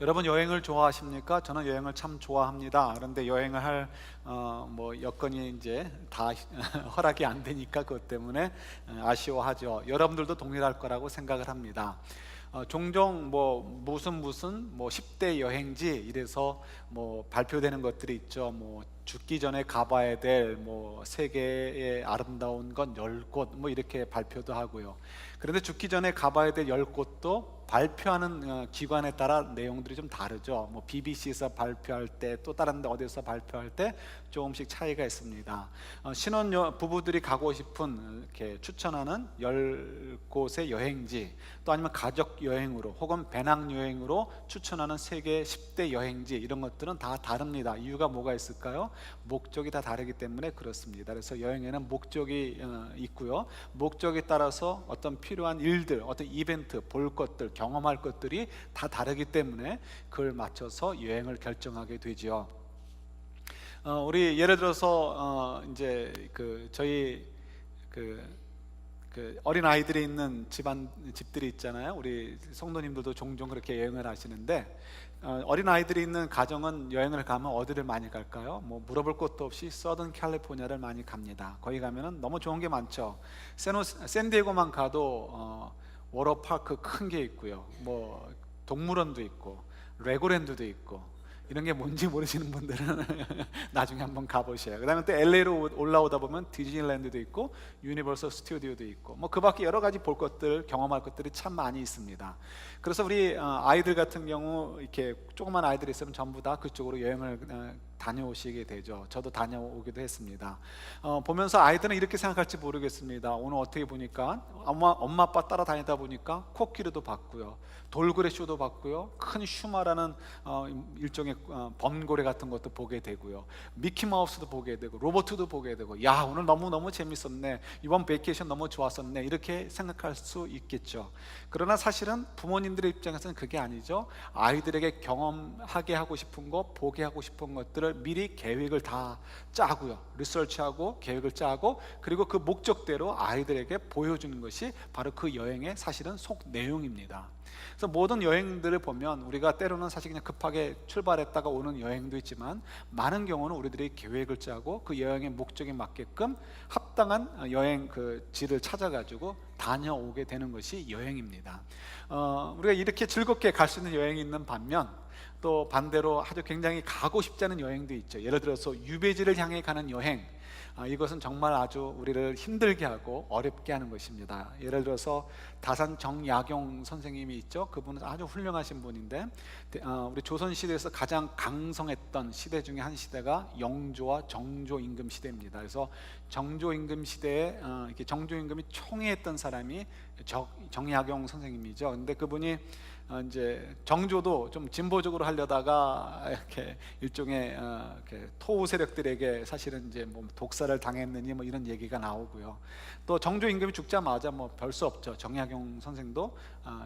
여러분 여행을 좋아하십니까? 저는 여행을 참 좋아합니다. 그런데 여행을 할 여건이 이제 다 허락이 안 되니까 그것 때문에 아쉬워하죠. 여러분들도 동일할 거라고 생각을 합니다. 종종 무슨 10대 여행지 이래서 발표되는 것들이 있죠. 죽기 전에 가봐야 될 세계의 아름다운 건 10곳 이렇게 발표도 하고요. 그런데 죽기 전에 가봐야 될 10곳도 발표하는 기관에 따라 내용들이 좀 다르죠. BBC에서 발표할 때 또 다른 데 어디서 발표할 때 조금씩 차이가 있습니다. 부부들이 가고 싶은 이렇게 추천하는 10곳의 여행지, 또 아니면 가족 여행으로 혹은 배낭여행으로 추천하는 세계 10대 여행지, 이런 것들은 다 다릅니다. 이유가 뭐가 있을까요? 목적이 다 다르기 때문에 그렇습니다. 그래서 여행에는 목적이 있고요. 목적에 따라서 어떤 필요한 일들, 어떤 이벤트, 볼 것들, 경험할 것들이 다 다르기 때문에 그걸 맞춰서 여행을 결정하게 되죠. 우리 예를 들어서 이제 저희 어린 아이들이 있는 집들이 있잖아요. 우리 성도님들도 종종 그렇게 여행을 하시는데, 어린 아이들이 있는 가정은 여행을 가면 어디를 많이 갈까요? 물어볼 것도 없이 서던 캘리포니아를 많이 갑니다. 거기 가면은 너무 좋은 게 많죠. 샌디에고만 가도 워터파크 큰 게 있고요. 동물원도 있고 레고랜드도 있고, 이런 게 뭔지 모르시는 분들은 나중에 한번 가보셔요. 그 다음에 또 LA로 올라오다 보면 디즈니랜드도 있고 유니버설 스튜디오도 있고 그 밖에 여러 가지 볼 것들, 경험할 것들이 참 많이 있습니다. 그래서 우리 아이들 같은 경우, 이렇게 조그만 아이들이 있으면 전부 다 그쪽으로 여행을 다녀오시게 되죠. 저도 다녀오기도 했습니다. 보면서 아이들은 이렇게 생각할지 모르겠습니다. 오늘 어떻게 보니까 엄마 아빠 따라다니다 보니까 코끼리도 봤고요, 돌고래 쇼도 봤고요, 큰 슈마라는 일종의 범고래 같은 것도 보게 되고요, 미키마우스도 보게 되고 로버트도 보게 되고, 야, 오늘 너무너무 재밌었네, 이번 베이케이션 너무 좋았었네, 이렇게 생각할 수 있겠죠. 그러나 사실은 부모님들의 입장에서는 그게 아니죠. 아이들에게 경험하게 하고 싶은 것, 보게 하고 싶은 것들을 미리 계획을 다 짜고요, 리서치하고 계획을 짜고, 그리고 그 목적대로 아이들에게 보여주는 것이 바로 그 여행의 사실은 속 내용입니다. 그래서 모든 여행들을 보면 우리가 때로는 사실 그냥 급하게 출발했다가 오는 여행도 있지만, 많은 경우는 우리들이 계획을 짜고 그 여행의 목적에 맞게끔 합당한 여행 지를 찾아가지고 다녀오게 되는 것이 여행입니다. 우리가 이렇게 즐겁게 갈 수 있는 여행이 있는 반면, 또 반대로 아주 굉장히 가고 싶지 않은 여행도 있죠. 예를 들어서 유배지를 향해 가는 여행, 이것은 정말 아주 우리를 힘들게 하고 어렵게 하는 것입니다. 예를 들어서 다산 정약용 선생님이 있죠. 그분은 아주 훌륭하신 분인데, 우리 조선시대에서 가장 강성했던 시대 중에 한 시대가 영조와 정조 임금 시대입니다. 그래서 정조 임금 시대에 이렇게 정조 임금이 총애했던 사람이 정약용 선생님이죠. 근데 그분이 이제 정조도 좀 진보적으로 하려다가 이렇게 일종의 이렇게 토우 세력들에게 사실은 이제 독사를 당했느니 이런 얘기가 나오고요. 또 정조 임금이 죽자마자 별 수 없죠. 정약용 선생도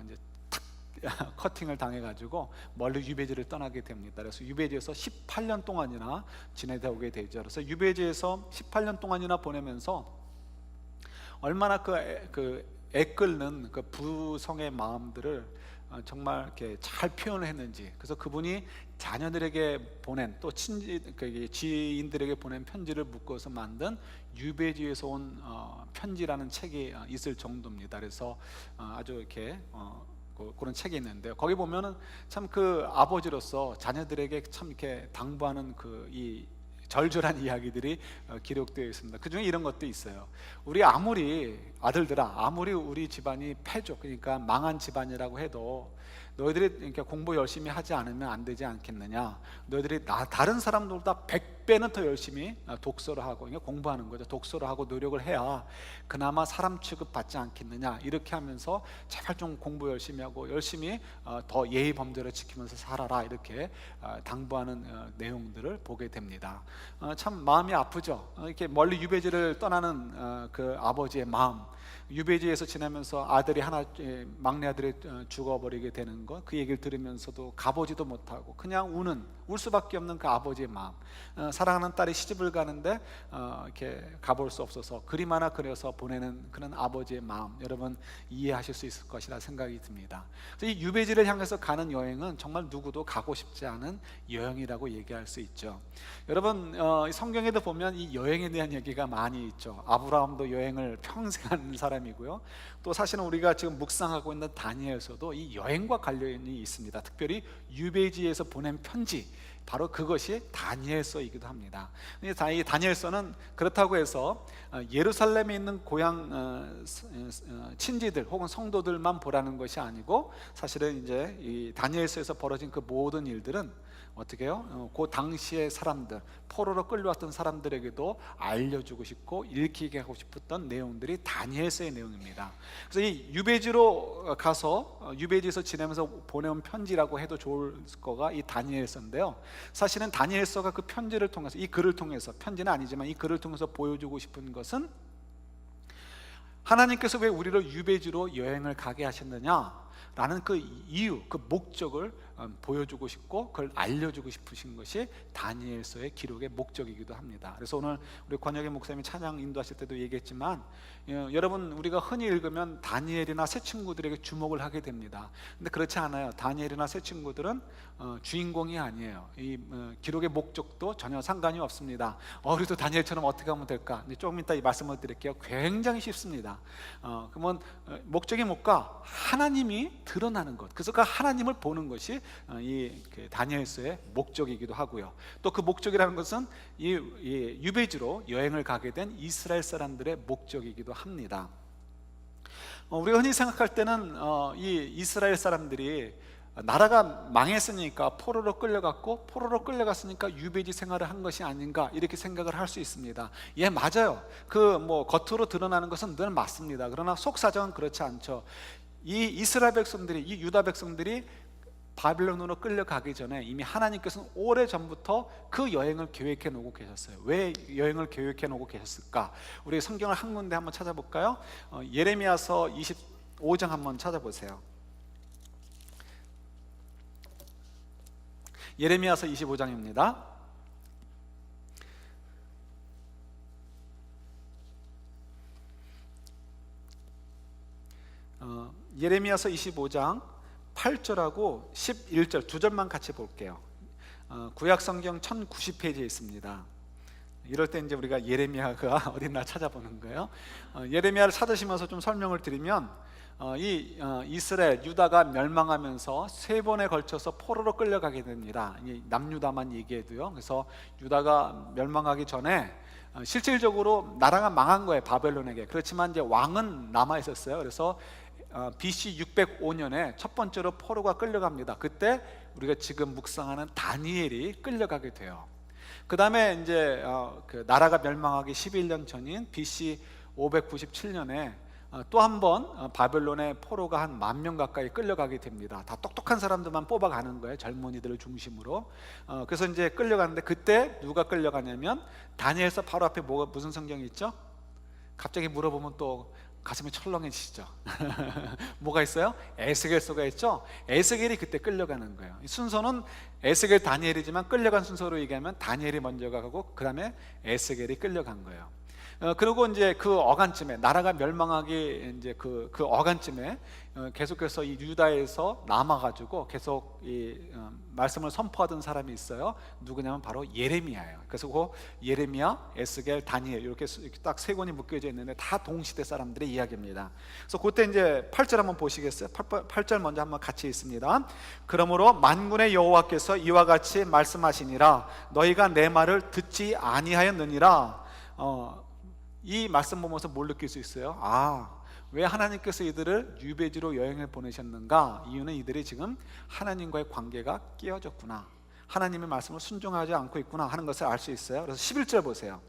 이제 탁 커팅을 당해가지고 멀리 유배지를 떠나게 됩니다. 그래서 유배지에서 18년 동안이나 지내다 오게 되죠. 그래서 유배지에서 18년 동안이나 보내면서 얼마나 애끓는 그 부성의 마음들을 정말 이렇게 잘 표현을 했는지. 그래서 그분이 자녀들에게 보낸, 또 지인들에게 보낸 편지를 묶어서 만든 유배지에서 온 편지라는 책이 있을 정도입니다. 그래서 아주 이렇게 그런 책이 있는데요. 거기 보면은 참 그 아버지로서 자녀들에게 참 이렇게 당부하는 이 절절한 이야기들이 기록되어 있습니다. 그 중에 이런 것도 있어요. 우리 아들들아, 아무리 우리 집안이 패족, 그러니까 망한 집안이라고 해도 너희들이 그러니까 공부 열심히 하지 않으면 안 되지 않겠느냐. 너희들이 다른 사람들보다 100배는 더 열심히 독서를 하고, 그러니까 공부하는 거죠. 독서를 하고 노력을 해야 그나마 사람 취급받지 않겠느냐. 이렇게 하면서 제발 좀 공부 열심히 하고 열심히 더 예의 범절을 지키면서 살아라, 이렇게 당부하는 내용들을 보게 됩니다. 참 마음이 아프죠. 이렇게 멀리 유배지를 떠나는 그 아버지의 마음, 유배지에서 지내면서 막내 아들이 죽어버리게 되는 것, 그 얘기를 들으면서도 가보지도 못하고 그냥 울 수밖에 없는 그 아버지의 마음, 사랑하는 딸이 시집을 가는데 이렇게 가볼 수 없어서 그림 하나 그려서 보내는 그런 아버지의 마음, 여러분 이해하실 수 있을 것이라 생각이 듭니다. 그래서 이 유배지를 향해서 가는 여행은 정말 누구도 가고 싶지 않은 여행이라고 얘기할 수 있죠. 여러분 성경에도 보면 이 여행에 대한 얘기가 많이 있죠. 아브라함도 여행을 평생 한 사람이고요. 또 사실은 우리가 지금 묵상하고 있는 다니엘서도 이 여행과 관련이 있습니다. 특별히 유배지에서 보낸 편지, 바로 그것이 다니엘서이기도 합니다. 이 다니엘서는 그렇다고 해서 예루살렘에 있는 고향 친지들 혹은 성도들만 보라는 것이 아니고, 사실은 이제 이 다니엘서에서 벌어진 그 모든 일들은 어떻게 해요? 그 당시의 사람들, 포로로 끌려왔던 사람들에게도 알려주고 싶고 읽히게 하고 싶었던 내용들이 다니엘서의 내용입니다. 그래서 이 유배지로 가서 유배지에서 지내면서 보내온 편지라고 해도 좋을 거가 이 다니엘서인데요, 사실은 다니엘서가 그 편지를 통해서, 이 글을 통해서, 편지는 아니지만 이 글을 통해서 보여주고 싶은 것은 하나님께서 왜 우리를 유배지로 여행을 가게 하셨느냐 라는 그 이유, 그 목적을 보여주고 싶고 그걸 알려주고 싶으신 것이 다니엘서의 기록의 목적이기도 합니다. 그래서 오늘 우리 권혁의 목사님이 찬양 인도하실 때도 얘기했지만, 여러분 우리가 흔히 읽으면 다니엘이나 새 친구들에게 주목을 하게 됩니다. 근데 그렇지 않아요. 다니엘이나 새 친구들은 주인공이 아니에요. 이 기록의 목적도 전혀 상관이 없습니다. 우리도 다니엘처럼 어떻게 하면 될까? 조금 이따 이 말씀을 드릴게요. 굉장히 쉽습니다. 그러면 목적이 뭘까? 하나님이 드러나는 것, 그래서 그 하나님을 보는 것이 이 다니엘서의 목적이기도 하고요. 또 그 목적이라는 것은 이 유배지로 여행을 가게 된 이스라엘 사람들의 목적이기도 합니다. 우리가 흔히 생각할 때는 이 이스라엘 사람들이 나라가 망했으니까 포로로 끌려갔으니까 유배지 생활을 한 것이 아닌가, 이렇게 생각을 할 수 있습니다. 예, 맞아요. 겉으로 드러나는 것은 늘 맞습니다. 그러나 속사정은 그렇지 않죠. 이 이스라엘 백성들이, 이 유다 백성들이 바빌론으로 끌려가기 전에 이미 하나님께서는 오래전부터 그 여행을 계획해 놓고 계셨어요. 왜 여행을 계획해 놓고 계셨을까? 우리 성경을 한 군데 한번 찾아볼까요? 예레미야서 25장 한번 찾아보세요. 예레미야서 25장입니다. 예레미야서 25장 8절하고 11절 두 절만 같이 볼게요. 구약성경 1090페이지에 있습니다. 이럴 때 이제 우리가 예레미야가 어딨나 찾아보는 거예요. 예레미야를 찾으시면서 좀 설명을 드리면, 이스라엘 유다가 멸망하면서 세 번에 걸쳐서 포로로 끌려가게 됩니다. 남유다만 얘기해도요. 그래서 유다가 멸망하기 전에 실질적으로 나라가 망한 거예요, 바벨론에게. 그렇지만 이제 왕은 남아 있었어요. 그래서 BC 605년에 첫 번째로 포로가 끌려갑니다. 그때 우리가 지금 묵상하는 다니엘이 끌려가게 돼요. 그 다음에 이제 그 나라가 멸망하기 11년 전인 BC 597년에 또 한 번 바벨론의 포로가 한 10,000명 가까이 끌려가게 됩니다. 다 똑똑한 사람들만 뽑아가는 거예요, 젊은이들을 중심으로. 그래서 이제 끌려가는데, 그때 누가 끌려가냐면 다니엘서 바로 앞에 무슨 성경이 있죠? 갑자기 물어보면 또 가슴이 철렁해지시죠? 뭐가 있어요? 에스겔서가 있죠? 에스겔이 그때 끌려가는 거예요. 이 순서는 에스겔 다니엘이지만 끌려간 순서로 얘기하면 다니엘이 먼저 가고 그 다음에 에스겔이 끌려간 거예요. 그리고 이제 그 어간쯤에, 나라가 멸망하기 이제 그 어간쯤에 계속해서 이 유다에서 남아가지고 계속 이 말씀을 선포하던 사람이 있어요. 누구냐면 바로 예레미야예요. 그래서 그 예레미야, 에스겔, 다니엘 이렇게 딱 세 권이 묶여져 있는데 다 동시대 사람들의 이야기입니다. 그래서 그때 이제 8절 한번 보시겠어요? 8절 먼저 한번 같이 있습니다. 그러므로 만군의 여호와께서 이와 같이 말씀하시니라, 너희가 내 말을 듣지 아니하였느니라. 이 말씀 보면서 뭘 느낄 수 있어요? 왜 하나님께서 이들을 유배지로 여행을 보내셨는가? 이유는 이들이 지금 하나님과의 관계가 깨어졌구나, 하나님의 말씀을 순종하지 않고 있구나 하는 것을 알 수 있어요. 그래서 11절 보세요.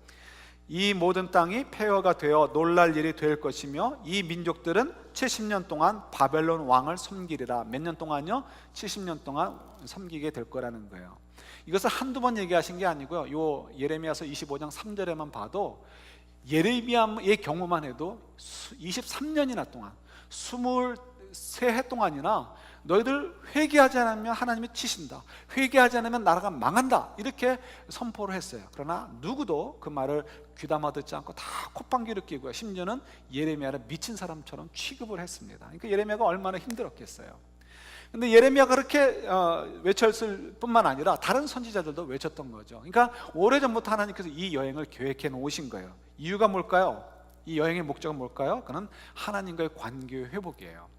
이 모든 땅이 폐허가 되어 놀랄 일이 될 것이며 이 민족들은 70년 동안 바벨론 왕을 섬기리라. 몇 년 동안요? 70년 동안 섬기게 될 거라는 거예요. 이것을 한두 번 얘기하신 게 아니고요, 요 예레미야서 25장 3절에만 봐도 예레미야의 경우만 해도 23년이나 동안, 23해 동안이나 너희들 회개하지 않으면 하나님이 치신다, 회개하지 않으면 나라가 망한다, 이렇게 선포를 했어요. 그러나 누구도 그 말을 귀담아 듣지 않고 다 콧방귀를 뀌고요, 심지어는 예레미야를 미친 사람처럼 취급을 했습니다. 그러니까 예레미야가 얼마나 힘들었겠어요. 근데 예레미야가 그렇게 외쳤을 뿐만 아니라 다른 선지자들도 외쳤던 거죠. 그러니까 오래전부터 하나님께서 이 여행을 계획해 놓으신 거예요. 이유가 뭘까요? 이 여행의 목적은 뭘까요? 그는 하나님과의 관계의 회복이에요.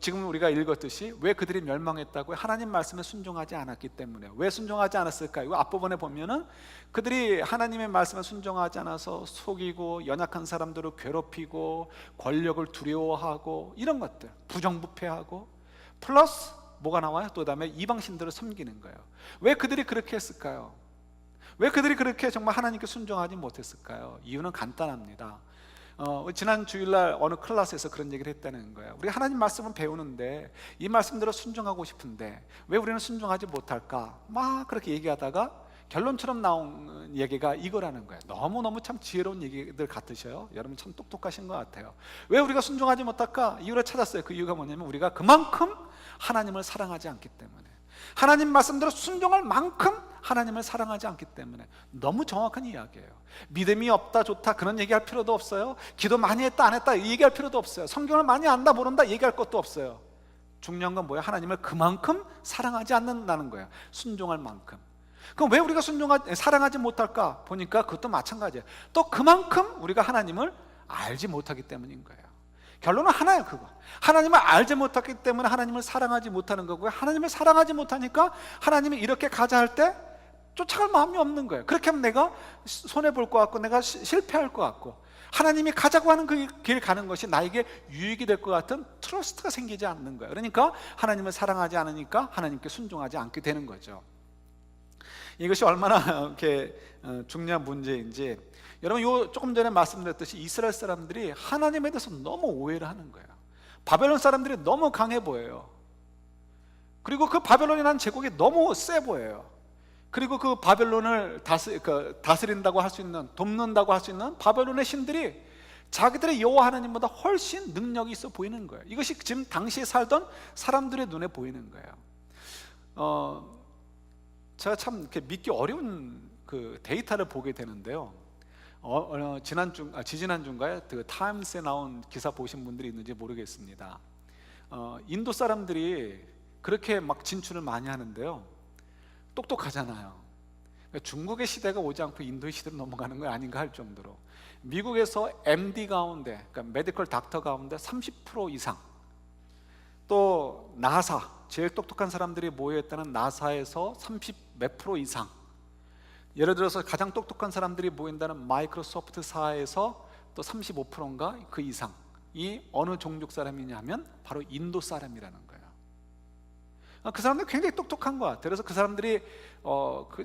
지금 우리가 읽었듯이 왜 그들이 멸망했다고요? 하나님 말씀에 순종하지 않았기 때문에. 왜 순종하지 않았을까요? 이거 앞부분에 보면은 그들이 하나님의 말씀에 순종하지 않아서 속이고 연약한 사람들을 괴롭히고 권력을 두려워하고 이런 것들, 부정부패하고, 플러스 뭐가 나와요? 또 다음에 이방신들을 섬기는 거예요. 왜 그들이 그렇게 했을까요? 왜 그들이 그렇게 정말 하나님께 순종하지 못했을까요? 이유는 간단합니다. 지난 주일날 어느 클래스에서 그런 얘기를 했다는 거예요. 우리 하나님 말씀은 배우는데 이 말씀대로 순종하고 싶은데 왜 우리는 순종하지 못할까? 막 그렇게 얘기하다가 결론처럼 나온 얘기가 이거라는 거예요. 너무너무 참 지혜로운 얘기들 같으셔요. 여러분 참 똑똑하신 것 같아요. 왜 우리가 순종하지 못할까? 이유를 찾았어요. 그 이유가 뭐냐면 우리가 그만큼 하나님을 사랑하지 않기 때문에, 하나님 말씀대로 순종할 만큼 하나님을 사랑하지 않기 때문에. 너무 정확한 이야기예요. 믿음이 없다 좋다 그런 얘기할 필요도 없어요. 기도 많이 했다 안 했다 얘기할 필요도 없어요. 성경을 많이 안다 모른다 얘기할 것도 없어요. 중요한 건 뭐예요? 하나님을 그만큼 사랑하지 않는다는 거예요. 순종할 만큼. 그럼 왜 우리가 사랑하지 못할까? 보니까 그것도 마찬가지예요. 또 그만큼 우리가 하나님을 알지 못하기 때문인 거예요. 결론은 하나예요. 그거 하나님을 알지 못했기 때문에 하나님을 사랑하지 못하는 거고요. 하나님을 사랑하지 못하니까 하나님이 이렇게 가자 할 때 쫓아갈 마음이 없는 거예요. 그렇게 하면 내가 손해볼 것 같고 내가 실패할 것 같고, 하나님이 가자고 하는 그 길 가는 것이 나에게 유익이 될 것 같은 트러스트가 생기지 않는 거예요. 그러니까 하나님을 사랑하지 않으니까 하나님께 순종하지 않게 되는 거죠. 이것이 얼마나 이렇게 중요한 문제인지, 여러분 조금 전에 말씀드렸듯이 이스라엘 사람들이 하나님에 대해서 너무 오해를 하는 거예요. 바벨론 사람들이 너무 강해 보여요. 그리고 그 바벨론이라는 제국이 너무 세 보여요. 그리고 그 바벨론을 다스린다고 할 수 있는, 돕는다고 할 수 있는 바벨론의 신들이 자기들의 여호와 하나님보다 훨씬 능력이 있어 보이는 거예요. 이것이 지금 당시에 살던 사람들의 눈에 보이는 거예요. 제가 참 이렇게 믿기 어려운 그 데이터를 보게 되는데요. 지지난주인가요? 그 타임스에 나온 기사 보신 분들이 있는지 모르겠습니다. 인도 사람들이 그렇게 막 진출을 많이 하는데요, 똑똑하잖아요. 그러니까 중국의 시대가 오지 않고 인도의 시대로 넘어가는 거 아닌가 할 정도로 미국에서 MD 가운데, 그러니까 메디컬 닥터 가운데 30% 이상, 또 나사, 제일 똑똑한 사람들이 모여있다는 나사에서 30 몇 프로 이상, 예를 들어서 가장 똑똑한 사람들이 모인다는 마이크로소프트사에서 또 35%인가 그 이상이 어느 종족 사람이냐면 바로 인도 사람이라는 거예요. 그 사람들 굉장히 똑똑한 것 같아요. 그래서 그 사람들이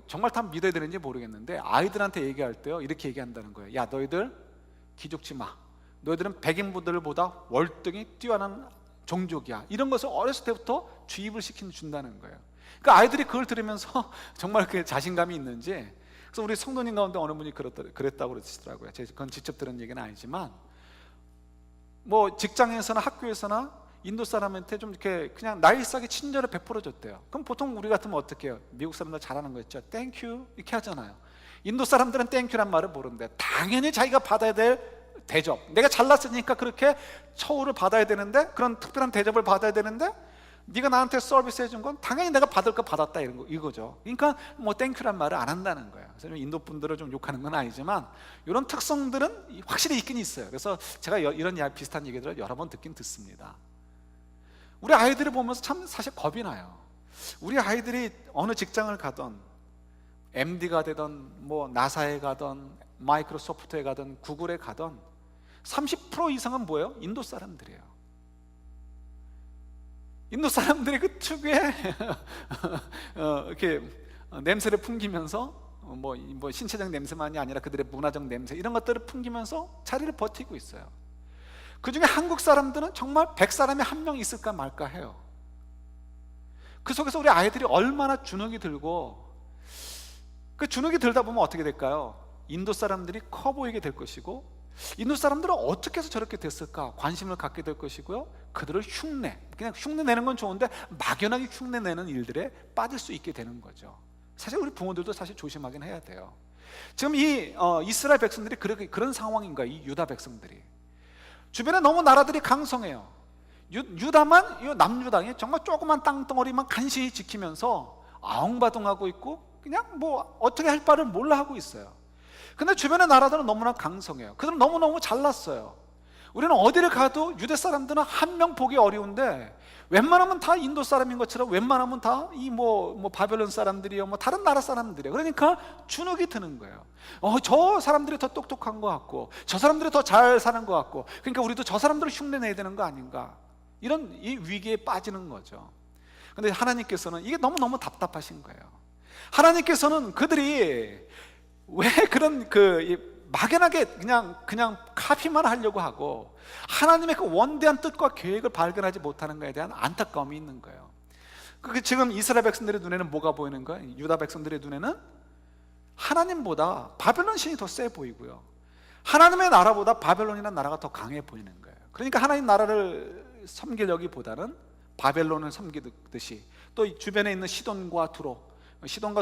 정말 다 믿어야 되는지 모르겠는데 아이들한테 얘기할 때요 이렇게 얘기한다는 거예요. 야, 너희들 기죽지 마. 너희들은 백인분들보다 월등히 뛰어난 종족이야. 이런 것을 어렸을 때부터 주입을 시켜준다는 거예요. 그러니까 아이들이 그걸 들으면서 정말 그 자신감이 있는지, 그래서 우리 성도님 가운데 어느 분이 그랬다고 그러시더라고요. 그건 직접 들은 얘기는 아니지만, 뭐 직장에서나 학교에서나 인도 사람한테 좀 이렇게 그냥 나이스하게 친절을 베풀어줬대요. 그럼 보통 우리 같으면 어떻게 해요? 미국 사람들 잘하는 거 있죠. 땡큐 이렇게 하잖아요. 인도 사람들은 땡큐란 말을 모르는데 당연히 자기가 받아야 될 대접, 내가 잘났으니까 그렇게 처우를 받아야 되는데, 그런 특별한 대접을 받아야 되는데, 네가 나한테 서비스 해준 건 당연히 내가 받을 거 받았다 이거죠. 그러니까 뭐 땡큐란 말을 안 한다는 거예요. 그래서 인도 분들을 좀 욕하는 건 아니지만 이런 특성들은 확실히 있긴 있어요. 그래서 제가 이런 비슷한 얘기들을 여러 번 듣습니다. 우리 아이들을 보면서 참 사실 겁이 나요. 우리 아이들이 어느 직장을 가던, MD가 되던, 뭐 나사에 가던, 마이크로소프트에 가던, 구글에 가던 30% 이상은 뭐예요? 인도 사람들이에요. 인도 사람들이 그 특유의 이렇게 냄새를 풍기면서 뭐 신체적 냄새만이 아니라 그들의 문화적 냄새, 이런 것들을 풍기면서 자리를 버티고 있어요. 그 중에 한국 사람들은 정말 100사람에 한 명 있을까 말까 해요. 그 속에서 우리 아이들이 얼마나 주눅이 들고, 그 주눅이 들다 보면 어떻게 될까요? 인도 사람들이 커 보이게 될 것이고, 인도 사람들은 어떻게 해서 저렇게 됐을까 관심을 갖게 될 것이고요, 그들을 그냥 흉내 내는 건 좋은데 막연하게 흉내 내는 일들에 빠질 수 있게 되는 거죠. 사실 우리 부모들도 사실 조심하긴 해야 돼요. 지금 이 이스라엘 백성들이 그런 상황인 거예요. 이 유다 백성들이 주변에 너무 나라들이 강성해요. 유다만, 이 남유다에 정말 조그만 땅덩어리만 간신히 지키면서 아웅바둥하고 있고 그냥 뭐 어떻게 할 바를 몰라 하고 있어요. 근데 주변의 나라들은 너무나 강성해요. 그들은 너무너무 잘났어요. 우리는 어디를 가도 유대 사람들은 한 명 보기 어려운데 웬만하면 다 인도 사람인 것처럼, 웬만하면 다 이 뭐 바벨론 사람들이요, 뭐 다른 나라 사람들이에요. 그러니까 주눅이 드는 거예요. 저 사람들이 더 똑똑한 것 같고, 저 사람들이 더 잘 사는 것 같고, 그러니까 우리도 저 사람들을 흉내내야 되는 거 아닌가, 이런 이 위기에 빠지는 거죠. 근데 하나님께서는 이게 너무너무 답답하신 거예요. 하나님께서는 그들이 왜 그런 막연하게 그냥 카피만 하려고 하고 하나님의 그 원대한 뜻과 계획을 발견하지 못하는 것에 대한 안타까움이 있는 거예요. 그게 지금 이스라엘 백성들의 눈에는 뭐가 보이는 거예요? 유다 백성들의 눈에는 하나님보다 바벨론 신이 더 세 보이고요, 하나님의 나라보다 바벨론이라는 나라가 더 강해 보이는 거예요. 그러니까 하나님 나라를 섬기려기보다는 바벨론을 섬기듯이, 또 주변에 있는 시돈과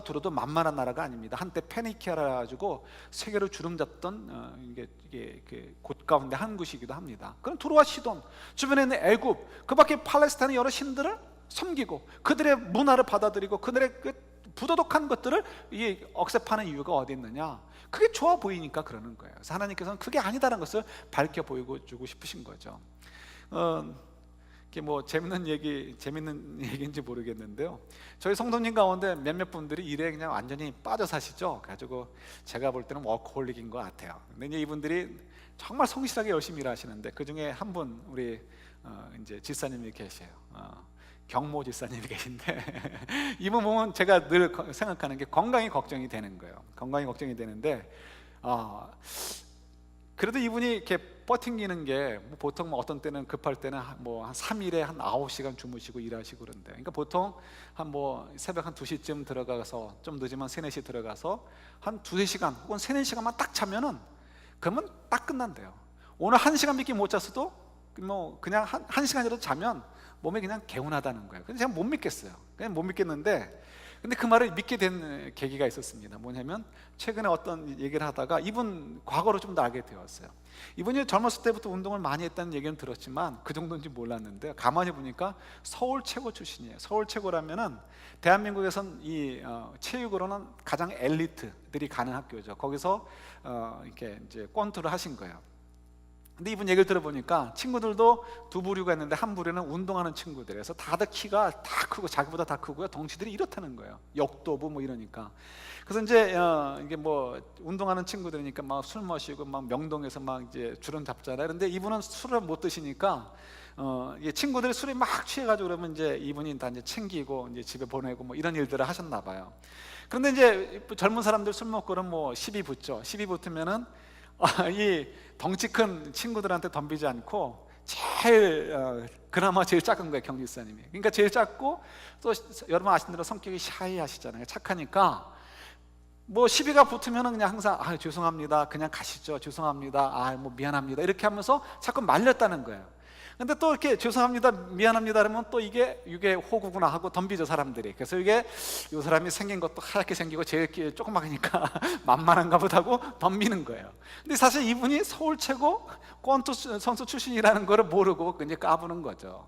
두로도 만만한 나라가 아닙니다. 한때 페니키아라 가지고 세계로 주름잡던 이게 곳 가운데 한 곳이기도 합니다. 그럼 두로와 시돈, 주변에 있는 애굽, 그 밖에 팔레스타인의 여러 신들을 섬기고 그들의 문화를 받아들이고 그들의 그 부도덕한 것들을 억셉하는 이유가 어디 있느냐? 그게 좋아 보이니까 그러는 거예요. 그래서 하나님께서는 그게 아니다는 것을 밝혀 보여주고 싶으신 거죠. 이게 뭐 재밌는 얘기인지 모르겠는데요, 저희 성도님 가운데 몇몇 분들이 일에 그냥 완전히 빠져 사시죠. 가지고 제가 볼 때는 워커홀릭인 것 같아요. 근데 이제 이분들이 정말 성실하게 열심히 일하시는데 그 중에 한 분, 우리 이제 지사님이 계세요. 경모 지사님이 계신데 이분 보면 제가 늘 생각하는 게 건강이 걱정이 되는 거예요. 건강이 걱정이 되는데 그래도 이분이 이렇게 버팅기는 게 보통 어떤 때는 급할 때는 한 3일에 한 9시간 주무시고 일하시고 그런데, 그러니까 보통 새벽 한 2시쯤 들어가서 좀 늦으면 3, 4시 들어가서 한 2-3시간 혹은 3, 4시간만 딱 자면은 그러면 딱 끝난대요. 오늘 1시간밖에 못 잤어도 그냥 한 시간이라도 자면 몸이 그냥 개운하다는 거예요. 근데 제가 못 믿겠어요. 그냥 못 믿겠는데, 근데 그 말을 믿게 된 계기가 있었습니다. 뭐냐면 최근에 어떤 얘기를 하다가 이분 과거를 좀 더 알게 되었어요. 이분이 젊었을 때부터 운동을 많이 했다는 얘기는 들었지만 그 정도인지 몰랐는데, 가만히 보니까 서울 최고 출신이에요. 서울 최고라면은 대한민국에선 이 체육으로는 가장 엘리트들이 가는 학교죠. 거기서 이렇게 이제 권투를 하신 거예요. 근데 이분 얘기를 들어보니까 친구들도 두 부류가 있는데, 한 부류는 운동하는 친구들에서 다들 키가 다 크고 자기보다 다 크고요, 덩치들이 이렇다는 거예요. 역도부 뭐 이러니까. 그래서 이제 이게 운동하는 친구들이니까 막 술 마시고 막 명동에서 막 이제 주름 잡잖아요. 그런데 이분은 술을 못 드시니까 친구들이 술이 막 취해가지고 그러면 이제 이분이 다 이제 챙기고 이제 집에 보내고 뭐 이런 일들을 하셨나 봐요. 그런데 이제 젊은 사람들 술 먹고 그러면 시비 붙죠. 시비 붙으면은 이 덩치 큰 친구들한테 덤비지 않고 그나마 제일 작은 거예요, 경지사님이. 그러니까 제일 작고, 또 여러분 아시는 대로 성격이 샤이하시잖아요. 착하니까 시비가 붙으면 그냥 항상 죄송합니다, 그냥 가시죠, 죄송합니다, 미안합니다, 이렇게 하면서 자꾸 말렸다는 거예요. 근데 또 이렇게 죄송합니다, 미안합니다 그러면 또 이게 호구구나 하고 덤비죠, 사람들이. 그래서 이 사람이 생긴 것도 하얗게 생기고 제일 조그마하니까 만만한가 보다 하고 덤비는 거예요. 근데 사실 이분이 서울 최고 권투 선수 출신이라는 거를 모르고 이제 까부는 거죠.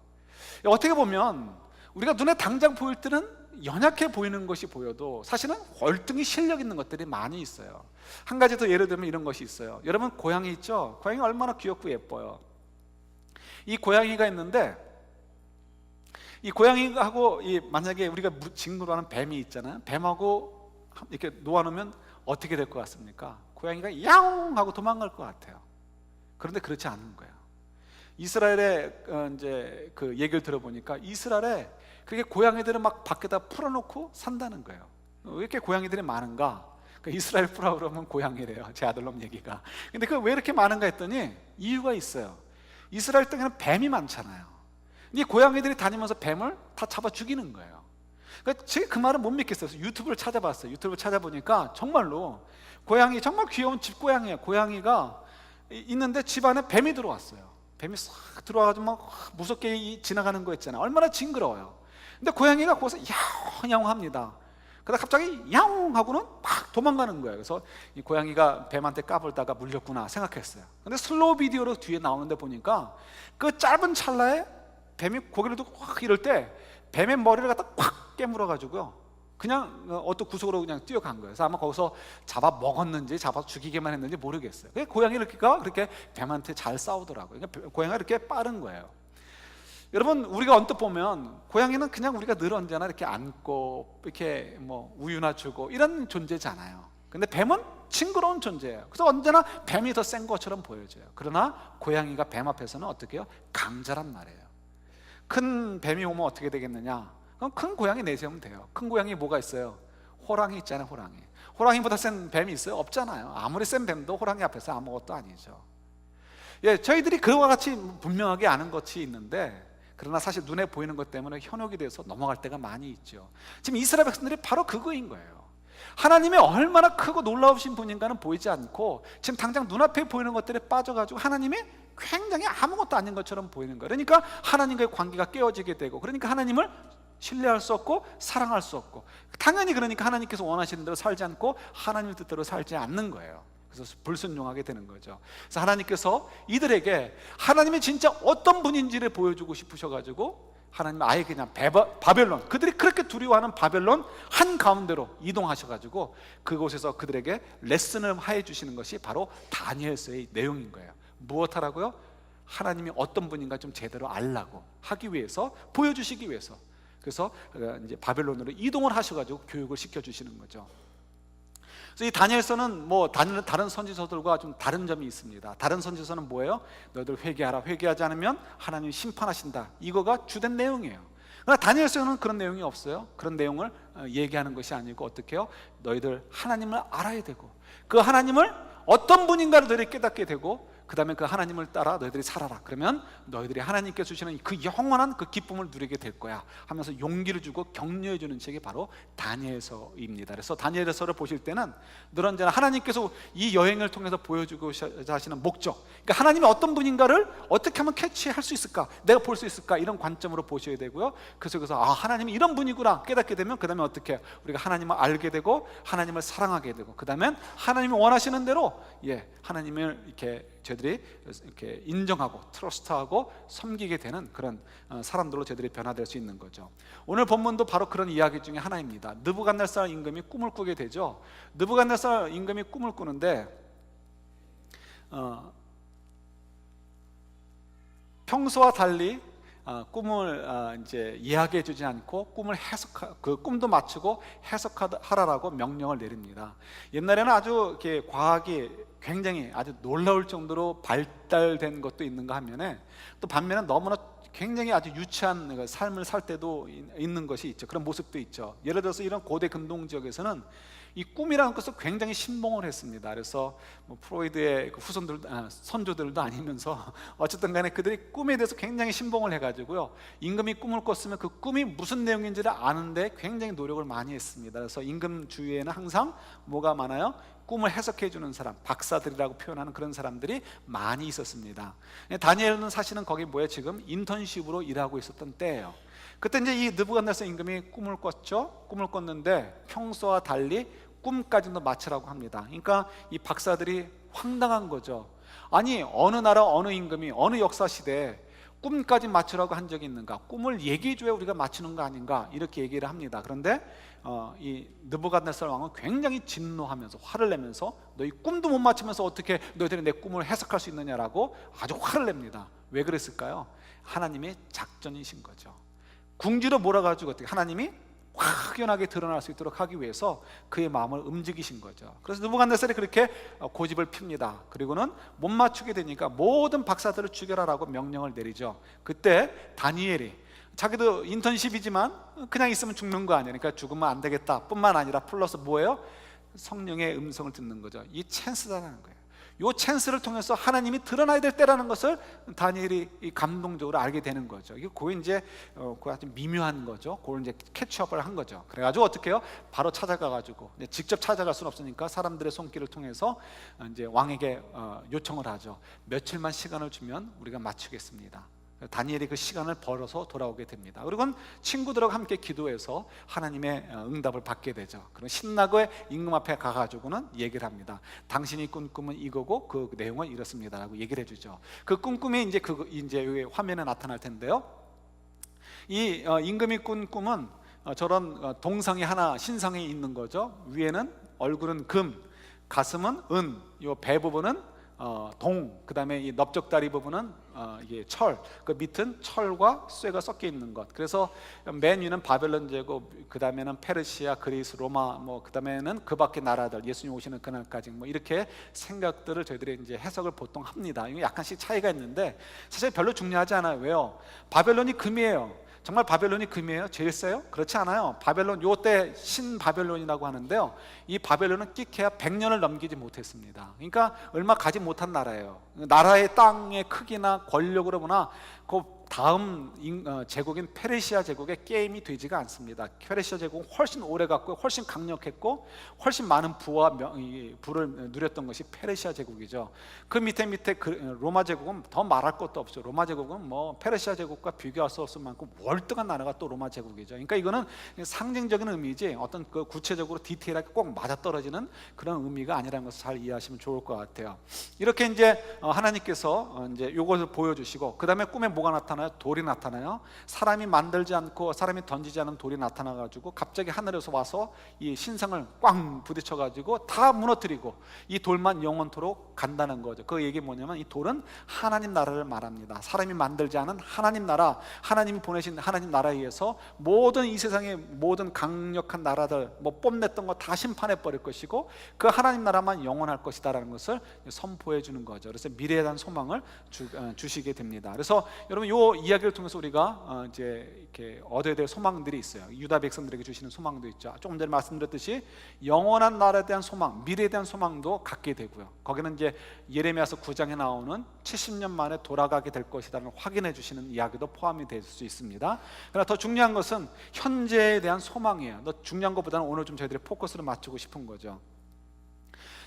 어떻게 보면 우리가 눈에 당장 보일 때는 연약해 보이는 것이 보여도 사실은 월등히 실력 있는 것들이 많이 있어요. 한 가지 더 예를 들면 이런 것이 있어요. 여러분 고양이 있죠? 고양이 얼마나 귀엽고 예뻐요. 이 고양이가 있는데, 이 고양이하고 만약에 우리가 징그러 하는 뱀이 있잖아요. 뱀하고 이렇게 놓아놓으면 어떻게 될 것 같습니까? 고양이가 야옹 하고 도망갈 것 같아요. 그런데 그렇지 않은 거예요. 이스라엘의 이제 그 얘기를 들어보니까 이스라엘에 그게 고양이들을 막 밖에다 풀어놓고 산다는 거예요. 왜 이렇게 고양이들이 많은가? 이스라엘 프라우로 하면 고양이래요, 제 아들놈 얘기가. 근데 왜 이렇게 많은가 했더니 이유가 있어요. 이스라엘 땅에는 뱀이 많잖아요. 이 고양이들이 다니면서 뱀을 다 잡아 죽이는 거예요. 그러니까 제가 그 말은 못 믿겠어요. 유튜브를 찾아봤어요. 유튜브를 찾아보니까 정말로 고양이, 정말 귀여운 집고양이에요. 고양이가 있는데 집 안에 뱀이 들어왔어요. 뱀이 싹 들어와가지고 막 무섭게 지나가는 거 있잖아요. 얼마나 징그러워요. 근데 고양이가 거기서 야옹야옹 합니다. 그러다 갑자기 야옹 하고는 막 도망가는 거예요. 그래서 이 고양이가 뱀한테 까불다가 물렸구나 생각했어요. 근데 슬로우 비디오로 뒤에 나오는데 보니까 그 짧은 찰나에 뱀이 고개를 들고 확 이럴 때 뱀의 머리를 갖다 콱 깨물어가지고요, 그냥 어떤 구석으로 그냥 뛰어간 거예요. 그래서 아마 거기서 잡아 먹었는지 잡아 죽이기만 했는지 모르겠어요. 고양이가 그렇게 뱀한테 잘 싸우더라고요. 그러니까 고양이가 이렇게 빠른 거예요. 여러분, 우리가 언뜻 보면 고양이는 그냥 우리가 늘 언제나 이렇게 안고 이렇게 뭐 우유나 주고 이런 존재잖아요. 근데 뱀은 징그러운 존재예요. 그래서 언제나 뱀이 더 센 것처럼 보여져요. 그러나 고양이가 뱀 앞에서는 어떻게 해요? 강자란 말이에요. 큰 뱀이 오면 어떻게 되겠느냐? 그럼 큰 고양이 내세우면 돼요. 큰 고양이 뭐가 있어요? 호랑이 있잖아요. 호랑이. 호랑이보다 센 뱀이 있어요? 없잖아요. 아무리 센 뱀도 호랑이 앞에서 아무것도 아니죠. 예, 저희들이 그와 같이 분명하게 아는 것이 있는데, 그러나 사실 눈에 보이는 것 때문에 현혹이 돼서 넘어갈 때가 많이 있죠. 지금 이스라엘 백성들이 바로 그거인 거예요. 하나님이 얼마나 크고 놀라우신 분인가는 보이지 않고 지금 당장 눈앞에 보이는 것들에 빠져가지고 하나님이 굉장히 아무것도 아닌 것처럼 보이는 거예요. 그러니까 하나님과의 관계가 깨어지게 되고, 그러니까 하나님을 신뢰할 수 없고 사랑할 수 없고, 당연히 그러니까 하나님께서 원하시는 대로 살지 않고 하나님 뜻대로 살지 않는 거예요. 그래서 불순종하게 되는 거죠. 그래서 하나님께서 이들에게 하나님이 진짜 어떤 분인지를 보여주고 싶으셔가지고 하나님 아예 그냥 바벨론, 그들이 그렇게 두려워하는 바벨론 한가운데로 이동하셔가지고 그곳에서 그들에게 레슨을 해 주시는 것이 바로 다니엘서의 내용인 거예요. 무엇하라고요? 하나님이 어떤 분인가 좀 제대로 알라고 하기 위해서, 보여주시기 위해서. 그래서 이제 바벨론으로 이동을 하셔가지고 교육을 시켜주시는 거죠. 그래서 이 다니엘서는 뭐 다른 선지서들과 좀 다른 점이 있습니다. 다른 선지서는 뭐예요? 너희들 회개하라, 회개하지 않으면 하나님이 심판하신다, 이거가 주된 내용이에요. 그러나 다니엘서는 그런 내용이 없어요. 그런 내용을 얘기하는 것이 아니고 어떻게 해요? 너희들 하나님을 알아야 되고, 그 하나님을 어떤 분인가를 너희들이 깨닫게 되고, 그 다음에 그 하나님을 따라 너희들이 살아라. 그러면 너희들이 하나님께서 주시는 그 영원한 그 기쁨을 누리게 될 거야 하면서 용기를 주고 격려해 주는 책이 바로 다니엘서입니다. 그래서 다니엘서를 보실 때는 늘 언제나 하나님께서 이 여행을 통해서 보여주고 하시는 목적, 그러니까 하나님이 어떤 분인가를 어떻게 하면 캐치할 수 있을까, 내가 볼 수 있을까, 이런 관점으로 보셔야 되고요. 그래서 하나님이 이런 분이구나 깨닫게 되면 그 다음에 어떻게 우리가 하나님을 알게 되고 하나님을 사랑하게 되고, 그 다음에 하나님이 원하시는 대로 하나님을 이렇게 저희들이 이렇게 인정하고 트러스트하고 섬기게 되는 그런 사람들로 저희들이 변화될 수 있는 거죠. 오늘 본문도 바로 그런 이야기 중에 하나입니다. 느부갓네살 임금이 꿈을 꾸게 되죠. 느부갓네살 임금이 꿈을 꾸는데 평소와 달리 꿈을 이제 이야기해 주지 않고 꿈을 그 꿈도 맞추고 해석하라라고 명령을 내립니다. 옛날에는 아주 이렇게 과학이 굉장히 아주 놀라울 정도로 발달된 것도 있는가 하면에, 또 반면에 너무나 굉장히 아주 유치한 삶을 살 때도 있는 것이 있죠. 그런 모습도 있죠. 예를 들어서 이런 고대 근동 지역에서는 이 꿈이라는 것을 굉장히 신봉을 했습니다. 그래서 뭐 프로이드의 그 선조들도 아니면서 어쨌든 간에 그들이 꿈에 대해서 굉장히 신봉을 해가지고요, 임금이 꿈을 꿨으면 그 꿈이 무슨 내용인지를 아는데 굉장히 노력을 많이 했습니다. 그래서 임금 주위에는 항상 뭐가 많아요? 꿈을 해석해 주는 사람, 박사들이라고 표현하는 그런 사람들이 많이 있었습니다. 다니엘은 사실은 거기 지금 인턴십으로 일하고 있었던 때예요. 그때 이제 이 느부갓네살 임금이 꿈을 꿨죠. 꿈을 꿨는데 평소와 달리 꿈까지도 맞추라고 합니다. 그러니까 이 박사들이 황당한 거죠. 아니, 어느 나라 어느 임금이 어느 역사 시대에 꿈까지 맞추라고 한 적이 있는가? 꿈을 얘기해줘야 우리가 맞추는 거 아닌가? 이렇게 얘기를 합니다. 그런데 이 느부갓네살 왕은 굉장히 진노하면서 화를 내면서 너희 꿈도 못 맞추면서 어떻게 너희들이 내 꿈을 해석할 수 있느냐라고 아주 화를 냅니다. 왜 그랬을까요? 하나님의 작전이신 거죠. 궁지로 몰아가지고 어떻게 하나님이 확연하게 드러날 수 있도록 하기 위해서 그의 마음을 움직이신 거죠. 그래서 느부갓네살이 그렇게 고집을 핍니다. 그리고는 못 맞추게 되니까 모든 박사들을 죽여라라고 명령을 내리죠. 그때 다니엘이 자기도 인턴십이지만 그냥 있으면 죽는 거 아니에요. 그러니까 죽으면 안 되겠다 뿐만 아니라 플러스 뭐예요? 성령의 음성을 듣는 거죠. 이 찬스다라는 거예요. 요 찬스를 통해서 하나님이 드러나야 될 때라는 것을 다니엘이 감동적으로 알게 되는 거죠. 이게 그 이제 그 아주 미묘한 거죠. 그걸 이제 캐치업을 한 거죠. 그래가지고 어떻게 해요? 바로 찾아가가지고 직접 찾아갈 수는 없으니까 사람들의 손길을 통해서 이제 왕에게 요청을 하죠. 며칠만 시간을 주면 우리가 맞추겠습니다. 다니엘이 그 시간을 벌어서 돌아오게 됩니다. 그리고 친구들하고 함께 기도해서 하나님의 응답을 받게 되죠. 그럼 신나고 임금 앞에 가가지고는 얘기를 합니다. 당신이 꾼 꿈은 이거고 그 내용은 이렇습니다라고 얘기를 해주죠. 그 꿈이 이제 이제 화면에 나타날 텐데요. 이 임금이 꾼 꿈은 저런 동상이 하나 신상이 있는 거죠. 위에는 얼굴은 금, 가슴은 은, 요 배 부분은 동, 그 다음에 이 넓적다리 부분은 이게 철, 그 밑은 철과 쇠가 섞여 있는 것. 그래서 맨 위는 바벨론 제국, 그 다음에는 페르시아, 그리스, 로마, 뭐 그 다음에는 그 밖의 나라들, 예수님 오시는 그날까지 뭐 이렇게 생각들을 저희들이 이제 해석을 보통 합니다. 이거 약간씩 차이가 있는데 사실 별로 중요하지 않아요. 왜요? 바벨론이 금이에요. 정말 바벨론이 금이에요? 제일 세요? 그렇지 않아요. 바벨론, 요때 신바벨론이라고 하는데요, 이 바벨론은 끼케야 100년을 넘기지 못했습니다. 그러니까 얼마 가지 못한 나라예요. 나라의 땅의 크기나 권력으로 보나 그 다음 제국인 페르시아 제국의 게임이 되지가 않습니다. 페르시아 제국은 훨씬 오래 갔고 훨씬 강력했고 훨씬 많은 부를 누렸던 것이 페르시아 제국이죠. 그 밑에 로마 제국은 더 말할 것도 없죠. 로마 제국은 뭐 페르시아 제국과 비교할 수 없을 만큼 월등한 나라가 또 로마 제국이죠. 그러니까 이거는 상징적인 의미지 어떤 그 구체적으로 디테일하게 꼭 맞아떨어지는 그런 의미가 아니라는 것을 잘 이해하시면 좋을 것 같아요. 이렇게 이제 하나님께서 이제 이것을 보여주시고, 그 다음에 꿈에 뭐가 나타나요? 돌이 나타나요. 사람이 만들지 않고 사람이 던지지 않은 돌이 나타나가지고 갑자기 하늘에서 와서 이 신상을 꽝 부딪혀가지고 다 무너뜨리고 이 돌만 영원토록 간다는 거죠. 그 얘기 뭐냐면 이 돌은 하나님 나라를 말합니다. 사람이 만들지 않은 하나님 나라, 하나님이 보내신 하나님 나라에 의해서 모든 이 세상의 모든 강력한 나라들 뭐 뽐냈던 거 다 심판해 버릴 것이고 그 하나님 나라만 영원할 것이다라는 것을 선포해 주는 거죠. 그래서 미래에 대한 소망을 주시게 됩니다. 그래서 여러분 요 이야기를 통해서 우리가 이제 이렇게 얻어야 될 소망들이 있어요. 유다 백성들에게 주시는 소망도 있죠. 조금 전에 말씀드렸듯이 영원한 나라에 대한 소망, 미래에 대한 소망도 갖게 되고요. 거기는 이제 예레미야서 9장에 나오는 70년 만에 돌아가게 될 것이라는 확인해 주시는 이야기도 포함이 될 수 있습니다. 그러나 더 중요한 것은 현재에 대한 소망이에요. 더 중요한 것보다는 오늘 좀 저희들이 포커스를 맞추고 싶은 거죠.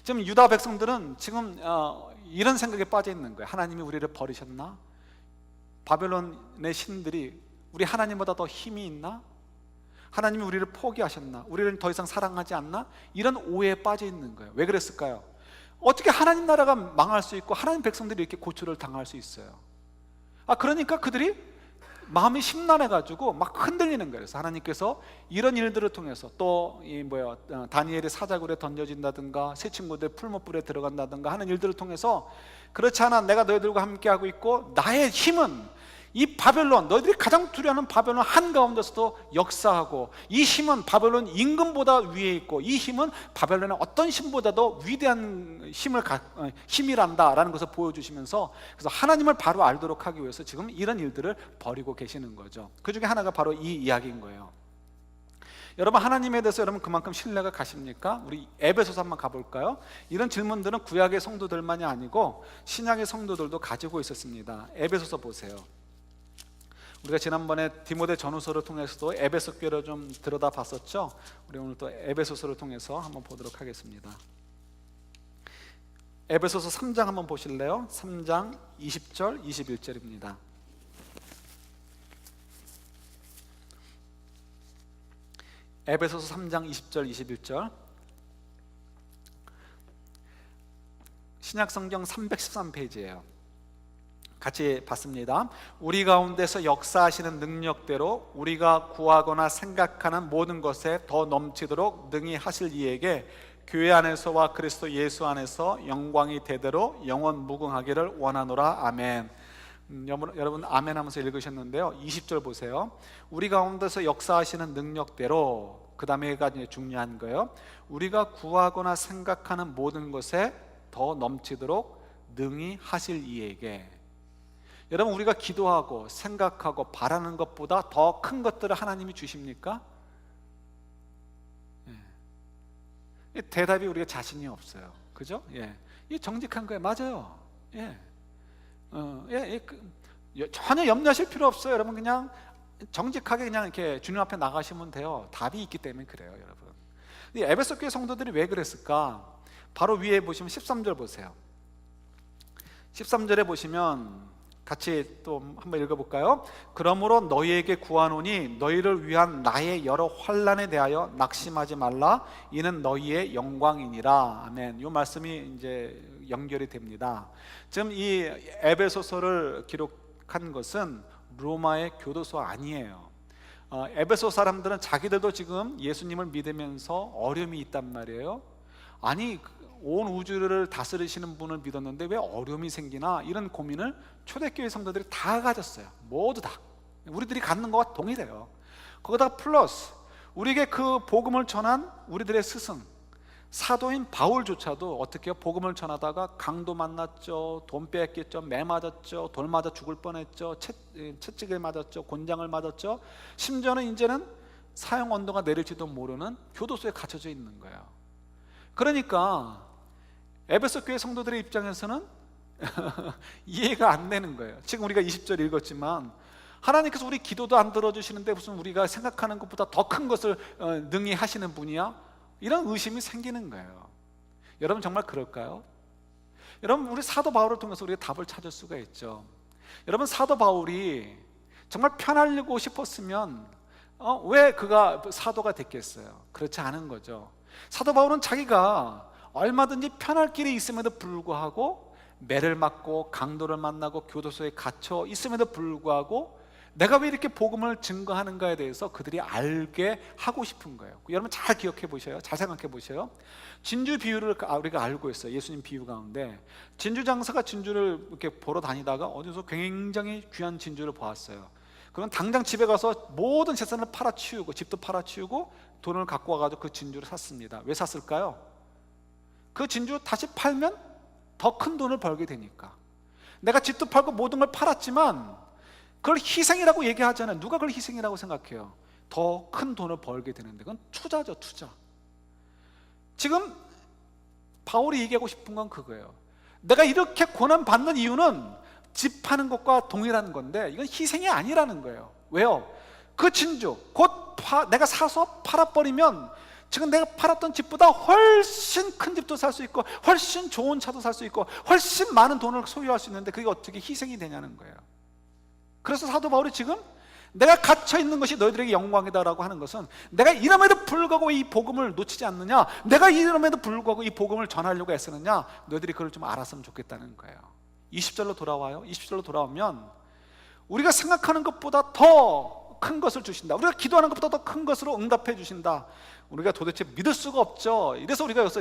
지금 유다 백성들은 지금 이런 생각에 빠져 있는 거예요. 하나님이 우리를 버리셨나? 바벨론의 신들이 우리 하나님보다 더 힘이 있나? 하나님이 우리를 포기하셨나? 우리를 더 이상 사랑하지 않나? 이런 오해에 빠져 있는 거예요. 왜 그랬을까요? 어떻게 하나님 나라가 망할 수 있고 하나님 백성들이 이렇게 고초를 당할 수 있어요? 그러니까 그들이 마음이 심란해가지고 막 흔들리는 거예요. 그래서 하나님께서 이런 일들을 통해서 또 다니엘이 사자굴에 던져진다든가 새 친구들 풀무불에 들어간다든가 하는 일들을 통해서, 그렇지 않아 내가 너희들과 함께하고 있고 나의 힘은 이 바벨론, 너희들이 가장 두려워하는 바벨론 한가운데서도 역사하고, 이 힘은 바벨론 임금보다 위에 있고 이 힘은 바벨론의 어떤 힘보다도 위대한 힘이란다라는 것을 보여주시면서, 그래서 하나님을 바로 알도록 하기 위해서 지금 이런 일들을 벌이고 계시는 거죠. 그 중에 하나가 바로 이 이야기인 거예요. 여러분, 하나님에 대해서 여러분 그만큼 신뢰가 가십니까? 우리 에베소서 한번 가볼까요? 이런 질문들은 구약의 성도들만이 아니고 신약의 성도들도 가지고 있었습니다. 에베소서 보세요. 우리가 지난번에 디모데 전후서를 통해서도 에베소 교회를 좀 들여다 봤었죠. 우리 오늘 또 에베소서를 통해서 한번 보도록 하겠습니다. 에베소서 3장 한번 보실래요? 3장 20절 21절입니다. 에베소서 3장 20절 21절, 신약성경 313페이지예요. 같이 봤습니다. 우리 가운데서 역사하시는 능력대로 우리가 구하거나 생각하는 모든 것에 더 넘치도록 능히 하실 이에게 교회 안에서와 그리스도 예수 안에서 영광이 대대로 영원 무궁하기를 원하노라. 아멘. 여러분 아멘 하면서 읽으셨는데요. 20절 보세요. 우리 가운데서 역사하시는 능력대로, 그 다음에가 중요한 거예요. 우리가 구하거나 생각하는 모든 것에 더 넘치도록 능히 하실 이에게. 여러분, 우리가 기도하고 생각하고 바라는 것보다 더 큰 것들을 하나님이 주십니까? 대답이 우리가 자신이 없어요. 그죠? 예, 이 정직한 거예요. 맞아요. 예, 전혀 염려하실 필요 없어요. 여러분 그냥 정직하게 그냥 이렇게 주님 앞에 나가시면 돼요. 답이 있기 때문에 그래요, 여러분. 이 에베소 교회 성도들이 왜 그랬을까? 바로 위에 보시면 13절 보세요. 13절에 보시면 같이 또 한번 읽어볼까요? 그러므로 너희에게 구하노니 너희를 위한 나의 여러 환난에 대하여 낙심하지 말라. 이는 너희의 영광이니라. 아멘. 이 말씀이 이제 연결이 됩니다. 지금 이 에베소서를 기록한 것은 로마의 교도소 아니에요. 에베소 사람들은 자기들도 지금 예수님을 믿으면서 어려움이 있단 말이에요. 아니 온 우주를 다스리시는 분을 믿었는데 왜 어려움이 생기나, 이런 고민을 초대교회 성도들이 다 가졌어요. 모두 다 우리들이 갖는 것과 동일해요. 거기다가 플러스 우리에게 그 복음을 전한 우리들의 스승 사도인 바울조차도 어떻게 복음을 전하다가 강도 만났죠, 돈 뺏겼죠, 매 맞았죠, 돌 맞아 죽을 뻔했죠, 채찍을 맞았죠, 곤장을 맞았죠. 심지어는 이제는 사형 언도가 내릴지도 모르는 교도소에 갇혀져 있는 거예요. 그러니까 에베소 교회 성도들의 입장에서는 이해가 안 되는 거예요. 지금 우리가 20절 읽었지만 하나님께서 우리 기도도 안 들어주시는데 무슨 우리가 생각하는 것보다 더 큰 것을 능히 하시는 분이야? 이런 의심이 생기는 거예요. 여러분 정말 그럴까요? 여러분 우리 사도 바울을 통해서 우리가 답을 찾을 수가 있죠. 여러분 사도 바울이 정말 편하려고 싶었으면 왜 그가 사도가 됐겠어요? 그렇지 않은 거죠. 사도 바울은 자기가 얼마든지 편할 길이 있음에도 불구하고 매를 맞고 강도를 만나고 교도소에 갇혀 있음에도 불구하고 내가 왜 이렇게 복음을 증거하는가에 대해서 그들이 알게 하고 싶은 거예요. 여러분 잘 기억해 보셔요. 잘 생각해 보셔요. 진주 비유를 우리가 알고 있어요. 예수님 비유 가운데 진주 장사가 진주를 이렇게 보러 다니다가 어디서 굉장히 귀한 진주를 보았어요. 그럼 당장 집에 가서 모든 재산을 팔아치우고 집도 팔아치우고 돈을 갖고 와가지고 그 진주를 샀습니다. 왜 샀을까요? 그 진주 다시 팔면 더 큰 돈을 벌게 되니까. 내가 집도 팔고 모든 걸 팔았지만 그걸 희생이라고 얘기하잖아요. 누가 그걸 희생이라고 생각해요? 더 큰 돈을 벌게 되는데 그건 투자죠, 투자. 지금 바울이 얘기하고 싶은 건 그거예요. 내가 이렇게 고난받는 이유는 집 파는 것과 동일한 건데 이건 희생이 아니라는 거예요. 왜요? 그 진주 곧 내가 사서 팔아버리면 지금 내가 팔았던 집보다 훨씬 큰 집도 살 수 있고 훨씬 좋은 차도 살 수 있고 훨씬 많은 돈을 소유할 수 있는데 그게 어떻게 희생이 되냐는 거예요. 그래서 사도 바울이 지금 내가 갇혀있는 것이 너희들에게 영광이다라고 하는 것은 내가 이름에도 불구하고 이 복음을 놓치지 않느냐, 내가 이름에도 불구하고 이 복음을 전하려고 애쓰느냐, 너희들이 그걸 좀 알았으면 좋겠다는 거예요. 20절로 돌아와요. 20절로 돌아오면 우리가 생각하는 것보다 더 큰 것을 주신다, 우리가 기도하는 것보다 더 큰 것으로 응답해 주신다. 우리가 도대체 믿을 수가 없죠. 이래서 우리가 여기서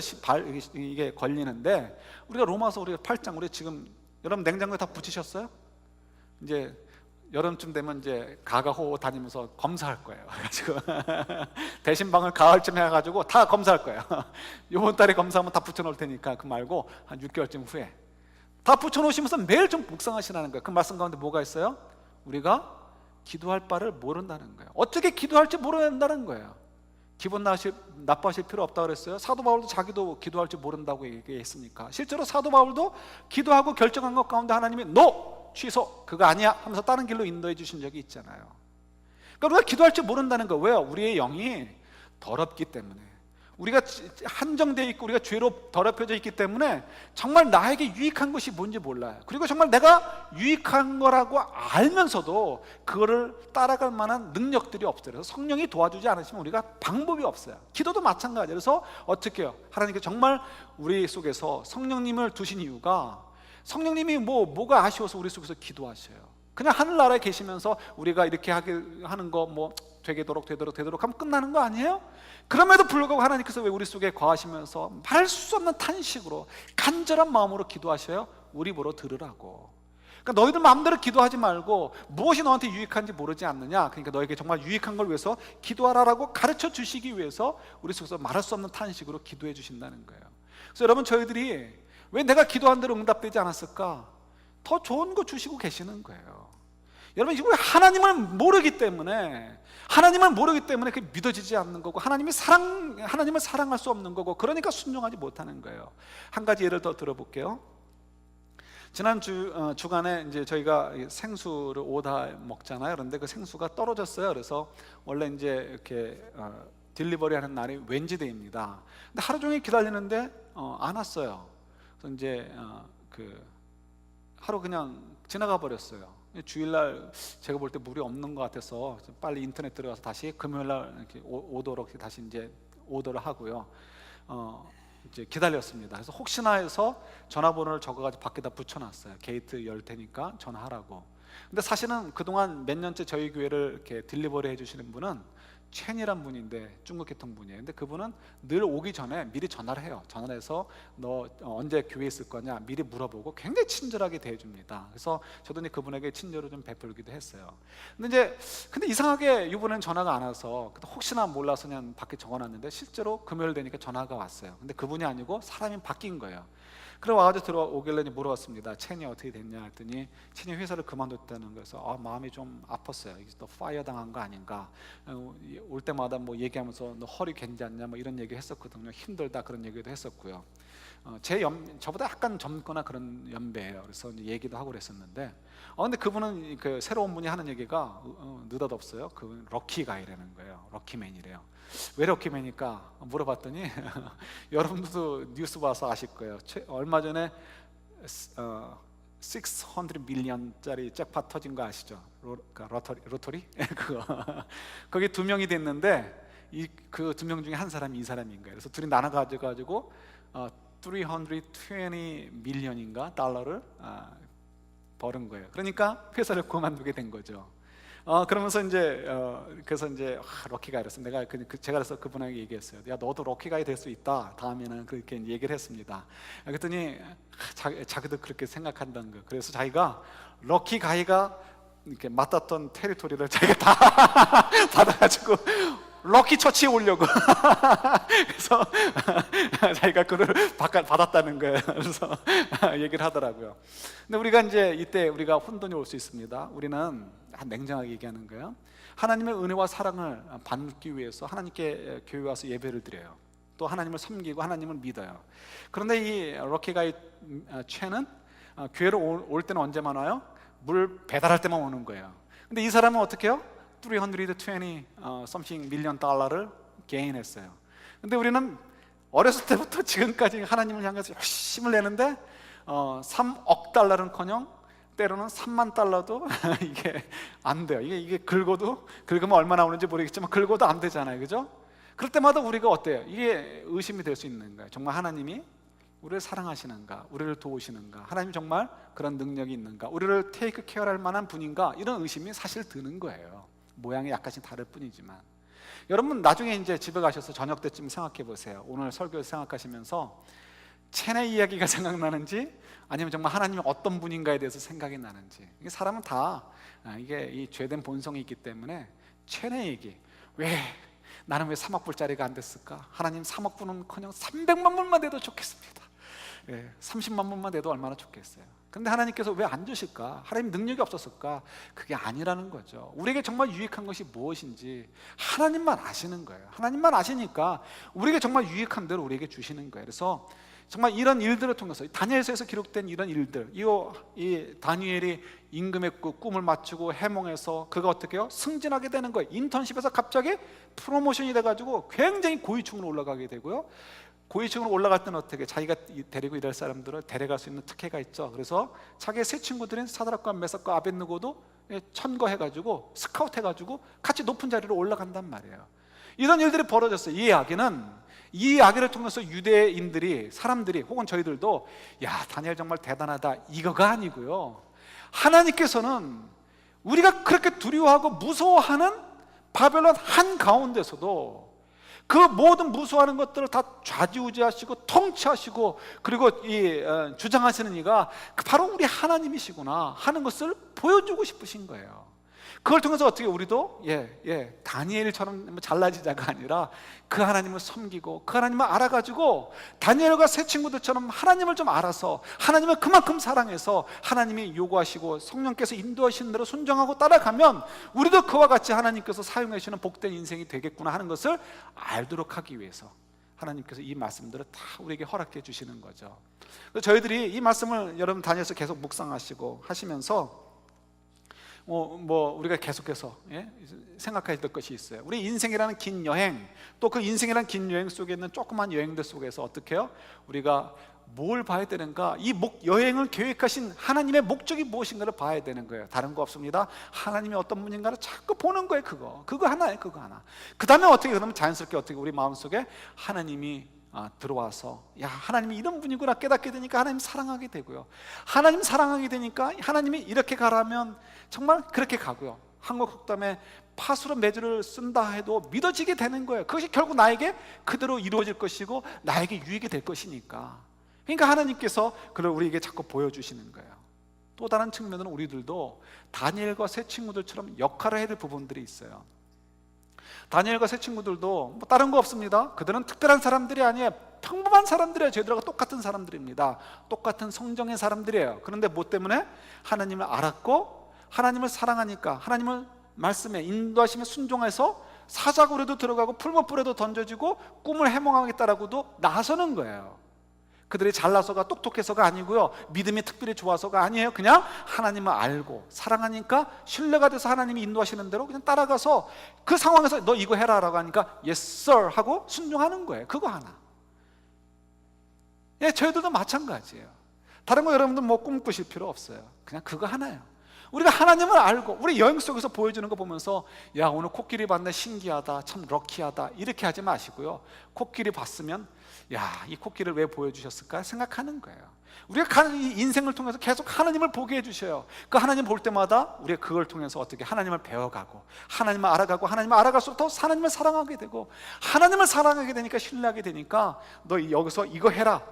이게 걸리는데, 우리가 로마서 우리가 8장 우리 지금 여러분 냉장고에 다 붙이셨어요? 이제 여름쯤 되면 이제 가가호호 다니면서 검사할 거예요. 그래가지고 대신방을 가을쯤 해가지고 다 검사할 거예요. 이번 달에 검사하면 다 붙여놓을 테니까 그 말고 한 6개월쯤 후에 다 붙여놓으시면서 매일 좀 묵상하시라는 거예요. 그 말씀 가운데 뭐가 있어요? 우리가 기도할 바를 모른다는 거예요. 어떻게 기도할지 모른다는 거예요. 기분 나빠하실 필요 없다고 그랬어요. 사도 바울도 자기도 기도할 줄 모른다고 얘기했으니까. 실제로 사도 바울도 기도하고 결정한 것 가운데 하나님이 NO! 취소! 그거 아니야! 하면서 다른 길로 인도해 주신 적이 있잖아요. 그러니까 우리가 기도할 줄 모른다는 거예요. 왜요? 우리의 영이 더럽기 때문에, 우리가 한정되어 있고 우리가 죄로 더럽혀져 있기 때문에 정말 나에게 유익한 것이 뭔지 몰라요. 그리고 정말 내가 유익한 거라고 알면서도 그거를 따라갈 만한 능력들이 없어요. 그래서 성령이 도와주지 않으시면 우리가 방법이 없어요. 기도도 마찬가지예요. 그래서 어떻게 해요? 하나님께 정말 우리 속에서 성령님을 두신 이유가, 성령님이 뭐가 아쉬워서 우리 속에서 기도하셔요. 그냥 하늘나라에 계시면서 우리가 이렇게 하는 거 되도록 하면 끝나는 거 아니에요? 그럼에도 불구하고 하나님께서 왜 우리 속에 거하시면서 말 수 없는 탄식으로 간절한 마음으로 기도하셔요? 우리 보러 들으라고. 그러니까 너희들 마음대로 기도하지 말고 무엇이 너한테 유익한지 모르지 않느냐, 그러니까 너에게 정말 유익한 걸 위해서 기도하라라고 가르쳐 주시기 위해서 우리 속에서 말할 수 없는 탄식으로 기도해 주신다는 거예요. 그래서 여러분, 저희들이 왜 내가 기도한 대로 응답되지 않았을까? 더 좋은 거 주시고 계시는 거예요. 여러분, 이거 하나님을 모르기 때문에, 하나님을 모르기 때문에 그게 믿어지지 않는 거고, 하나님을 사랑할 수 없는 거고, 그러니까 순종하지 못하는 거예요. 한 가지 예를 더 들어볼게요. 지난 주간에 이제 저희가 생수를 오다 먹잖아요. 그런데 그 생수가 떨어졌어요. 그래서 원래 이제 이렇게 딜리버리 하는 날이 웬즈데이입니다. 근데 하루 종일 기다리는데 안 왔어요. 그래서 이제 하루 그냥 지나가 버렸어요. 주일날 제가 볼 때 물이 없는 것 같아서 빨리 인터넷 들어가서 다시 금요일날 이렇게 오도록 다시 이제 오더를 하고요. 이제 기다렸습니다. 그래서 혹시나 해서 전화번호를 적어가지고 밖에다 붙여놨어요. 게이트 열 테니까 전화하라고. 근데 사실은 그동안 몇 년째 저희 교회를 이렇게 딜리버리 해주시는 분은 첸이란 분인데, 중국 계통 분이에요. 근데 그분은 늘 오기 전에 미리 전화를 해요. 전화를 해서 너 언제 교회에 있을 거냐 미리 물어보고 굉장히 친절하게 대해줍니다. 그래서 저도 이제 그분에게 친절을 좀 베풀기도 했어요. 근데 이상하게 이번엔 전화가 안 와서 혹시나 몰라서 그냥 밖에 적어놨는데 실제로 금요일 되니까 전화가 왔어요. 근데 그분이 아니고 사람이 바뀐 거예요. 그래 와가지고 들어오길래 물어봤습니다. 첸이 어떻게 됐냐 했더니 첸이 회사를 그만뒀다는 거여서 마음이 좀 아팠어요. 또 파이어 당한 거 아닌가. 올 때마다 뭐 얘기하면서 너 허리 괜찮냐 뭐 이런 얘기 했었거든요. 힘들다 그런 얘기도 했었고요. 저보다 약간 젊거나 그런 연배예요. 그래서 이제 얘기도 하고 그랬었는데, 근데 그분은 그 새로운 분이 하는 얘기가 느닷없어요. 그분 럭키가이라는 거예요. 럭키맨이래요. 왜 럭키맨일까 물어봤더니 여러분들도 뉴스 봐서 아실 거예요. 얼마 전에 600 밀리언짜리 잭팟 터진 거 아시죠? 로터리? 그거 거기 2명이 됐는데 그 2명 중에 한 사람이 이 사람인 거예요. 그래서 둘이 나눠 가지고 320 밀리언인가 달러를 버는 거예요. 그러니까 회사를 그만두게 된 거죠. 그러면서 이제 그래서 이제 럭키가이 그랬어. 제가 그래서 그분에게 얘기했어요. 야 너도 럭키가이 될 수 있다. 다음에는 그렇게 얘기를 했습니다. 그랬더니 자기도 그렇게 생각한다는 거. 그래서 자기가 럭키가이가 이렇게 맡았던 테리토리를 자기가 다 받아가지고 럭키 처치에 오려고 그래서 자기가 그걸 받았다는 거예요. 그래서 얘기를 하더라고요. 근데 우리가 이제 이때 우리가 혼돈이 올 수 있습니다. 우리는 냉정하게 얘기하는 거예요. 하나님의 은혜와 사랑을 받기 위해서 하나님께 교회 와서 예배를 드려요. 또 하나님을 섬기고 하나님을 믿어요. 그런데 이 럭키가이 첸은 교회로 올 때는 언제만 와요? 물 배달할 때만 오는 거예요. 근데 이 사람은 어떻게 해요? 320 something 밀리언 달러를 개인했어요. 근데 우리는 어렸을 때부터 지금까지 하나님을 향해서 열심을 내는데 3억 달러는커녕 때로는 3만 달러도 이게 안 돼요. 이게 긁으면 얼마 나오는지 모르겠지만 긁어도 안 되잖아요, 그죠? 그럴 때마다 우리가 어때요? 이게 의심이 될 수 있는 거예요. 정말 하나님이 우리를 사랑하시는가? 우리를 도우시는가? 하나님 정말 그런 능력이 있는가? 우리를 테이크 케어할 만한 분인가? 이런 의심이 사실 드는 거예요. 모양이 약간씩 다를 뿐이지만. 여러분 나중에 이제 집에 가셔서 저녁 때쯤 생각해 보세요. 오늘 설교 생각하시면서 첸의 이야기가 생각나는지 아니면 정말 하나님이 어떤 분인가에 대해서 생각이 나는지. 사람은 다 이게 이 죄된 본성이 있기 때문에 첸의 얘기, 나는 왜 3억 불짜리가 안 됐을까? 하나님 3억 불은커녕 300만 불만 돼도 좋겠습니다. 30만 불만 돼도 얼마나 좋겠어요. 근데 하나님께서 왜 안 주실까? 하나님 능력이 없었을까? 그게 아니라는 거죠. 우리에게 정말 유익한 것이 무엇인지 하나님만 아시는 거예요. 하나님만 아시니까 우리에게 정말 유익한 대로 우리에게 주시는 거예요. 그래서 정말 이런 일들을 통해서 다니엘서에서 기록된 이런 일들, 이 다니엘이 임금의 꿈을 맞추고 해몽해서 그가 어떻게 해요? 승진하게 되는 거예요. 인턴십에서 갑자기 프로모션이 돼가지고 굉장히 고위층으로 올라가게 되고요. 고위층으로 올라갈 때는 어떻게 자기가 데리고 일할 사람들을 데려갈 수 있는 특혜가 있죠. 그래서 자기의 세 친구들인 사드락과 메삭과 아벳느고도 천거해가지고 스카우트해가지고 같이 높은 자리로 올라간단 말이에요. 이런 일들이 벌어졌어요. 이 이야기를 통해서 유대인들이, 사람들이 혹은 저희들도 야 다니엘 정말 대단하다 이거가 아니고요, 하나님께서는 우리가 그렇게 두려워하고 무서워하는 바벨론 한가운데서도 그 모든 무서워하는 것들을 다 좌지우지하시고 통치하시고 그리고 주장하시는 이가 바로 우리 하나님이시구나 하는 것을 보여주고 싶으신 거예요. 그걸 통해서 어떻게 우리도 다니엘처럼 잘나지자가 아니라 그 하나님을 섬기고 그 하나님을 알아가지고 다니엘과 새 친구들처럼 하나님을 좀 알아서 하나님을 그만큼 사랑해서 하나님이 요구하시고 성령께서 인도하시는 대로 순종하고 따라가면 우리도 그와 같이 하나님께서 사용해 주시는 복된 인생이 되겠구나 하는 것을 알도록 하기 위해서 하나님께서 이 말씀들을 다 우리에게 허락해 주시는 거죠. 저희들이 이 말씀을 여러분 다니엘서 계속 묵상하시고 하시면서 우리가 계속해서 생각해야 될 것이 있어요. 우리 인생이라는 긴 여행, 또 그 인생이라는 긴 여행 속에 있는 조그만 여행들 속에서 어떻게 해요? 우리가 뭘 봐야 되는가? 이 여행을 계획하신 하나님의 목적이 무엇인가를 봐야 되는 거예요. 다른 거 없습니다. 하나님이 어떤 분인가를 자꾸 보는 거예요. 그거 하나예요. 그거 하나. 그 다음에 어떻게, 그러면 자연스럽게 어떻게 우리 마음속에 하나님이 들어와서 하나님이 이런 분이구나 깨닫게 되니까 하나님 사랑하게 되고요. 하나님 사랑하게 되니까 하나님이 이렇게 가라면 정말 그렇게 가고요. 한국 속담에 파수로 매주를 쓴다 해도 믿어지게 되는 거예요. 그것이 결국 나에게 그대로 이루어질 것이고 나에게 유익이 될 것이니까. 그러니까 하나님께서 그걸 우리에게 자꾸 보여주시는 거예요. 또 다른 측면으로는 우리들도 다니엘과 새 친구들처럼 역할을 해야 될 부분들이 있어요. 다니엘과 새 친구들도 다른 거 없습니다. 그들은 특별한 사람들이 아니에요. 평범한 사람들이에요. 저희들과 똑같은 사람들입니다. 똑같은 성정의 사람들이에요. 그런데 뭐 때문에? 하나님을 알았고 하나님을 사랑하니까 하나님을 말씀에 인도하심에 순종해서 사자굴에도 들어가고 풀무불에도 던져지고 꿈을 해몽하겠다라고도 나서는 거예요. 그들이 잘나서가 똑똑해서가 아니고요, 믿음이 특별히 좋아서가 아니에요. 그냥 하나님을 알고 사랑하니까 신뢰가 돼서 하나님이 인도하시는 대로 그냥 따라가서 그 상황에서 너 이거 해라 라고 하니까 Yes sir 하고 순종하는 거예요. 그거 하나. 저희들도 마찬가지예요. 다른 거 여러분들 꿈꾸실 필요 없어요. 그냥 그거 하나예요. 우리가 하나님을 알고 우리 여행 속에서 보여주는 거 보면서 오늘 코끼리 봤네 신기하다 참 럭키하다 이렇게 하지 마시고요, 코끼리 봤으면 이 코끼리를 왜 보여주셨을까 생각하는 거예요. 우리가 이 인생을 통해서 계속 하나님을 보게 해주셔요. 그 하나님 볼 때마다 우리가 그걸 통해서 어떻게 하나님을 배워가고 하나님을 알아가고 하나님을 알아갈수록 더 하나님을 사랑하게 되고 하나님을 사랑하게 되니까 신뢰하게 되니까 너 여기서 이거 해라,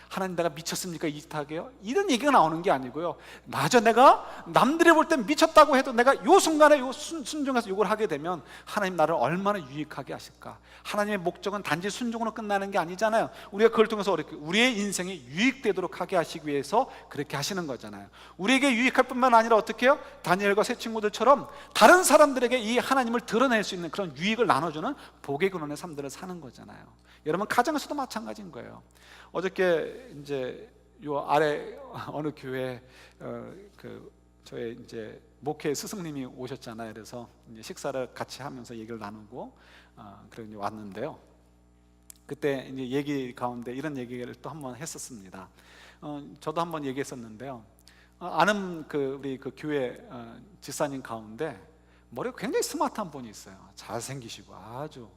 하나님 내가 미쳤습니까? 이 짓 하게요? 이런 얘기가 나오는 게 아니고요, 마저 내가 남들이 볼 땐 미쳤다고 해도 내가 요 순간에 순종해서 이걸 하게 되면 하나님 나를 얼마나 유익하게 하실까. 하나님의 목적은 단지 순종으로 끝나는 게 아니잖아요. 우리가 그걸 통해서 우리의 인생이 유익되도록 하게 하시기 위해서 그렇게 하시는 거잖아요. 우리에게 유익할 뿐만 아니라 어떻게 해요? 다니엘과 새 친구들처럼 다른 사람들에게 이 하나님을 드러낼 수 있는 그런 유익을 나눠주는 복의 근원의 삶들을 사는 거잖아요. 여러분 가정에서도 마찬가지인 거예요. 어저께 이제 요 아래 어느 교회 저의 이제 목회 스승님이 오셨잖아요. 그래서 이제 식사를 같이 하면서 얘기를 나누고 그래 왔는데요. 그때 이제 얘기 가운데 이런 얘기를 또 한번 했었습니다. 저도 한번 얘기했었는데요. 아는 우리 교회 집사님 가운데 머리가 굉장히 스마트한 분이 있어요. 잘생기시고 아주.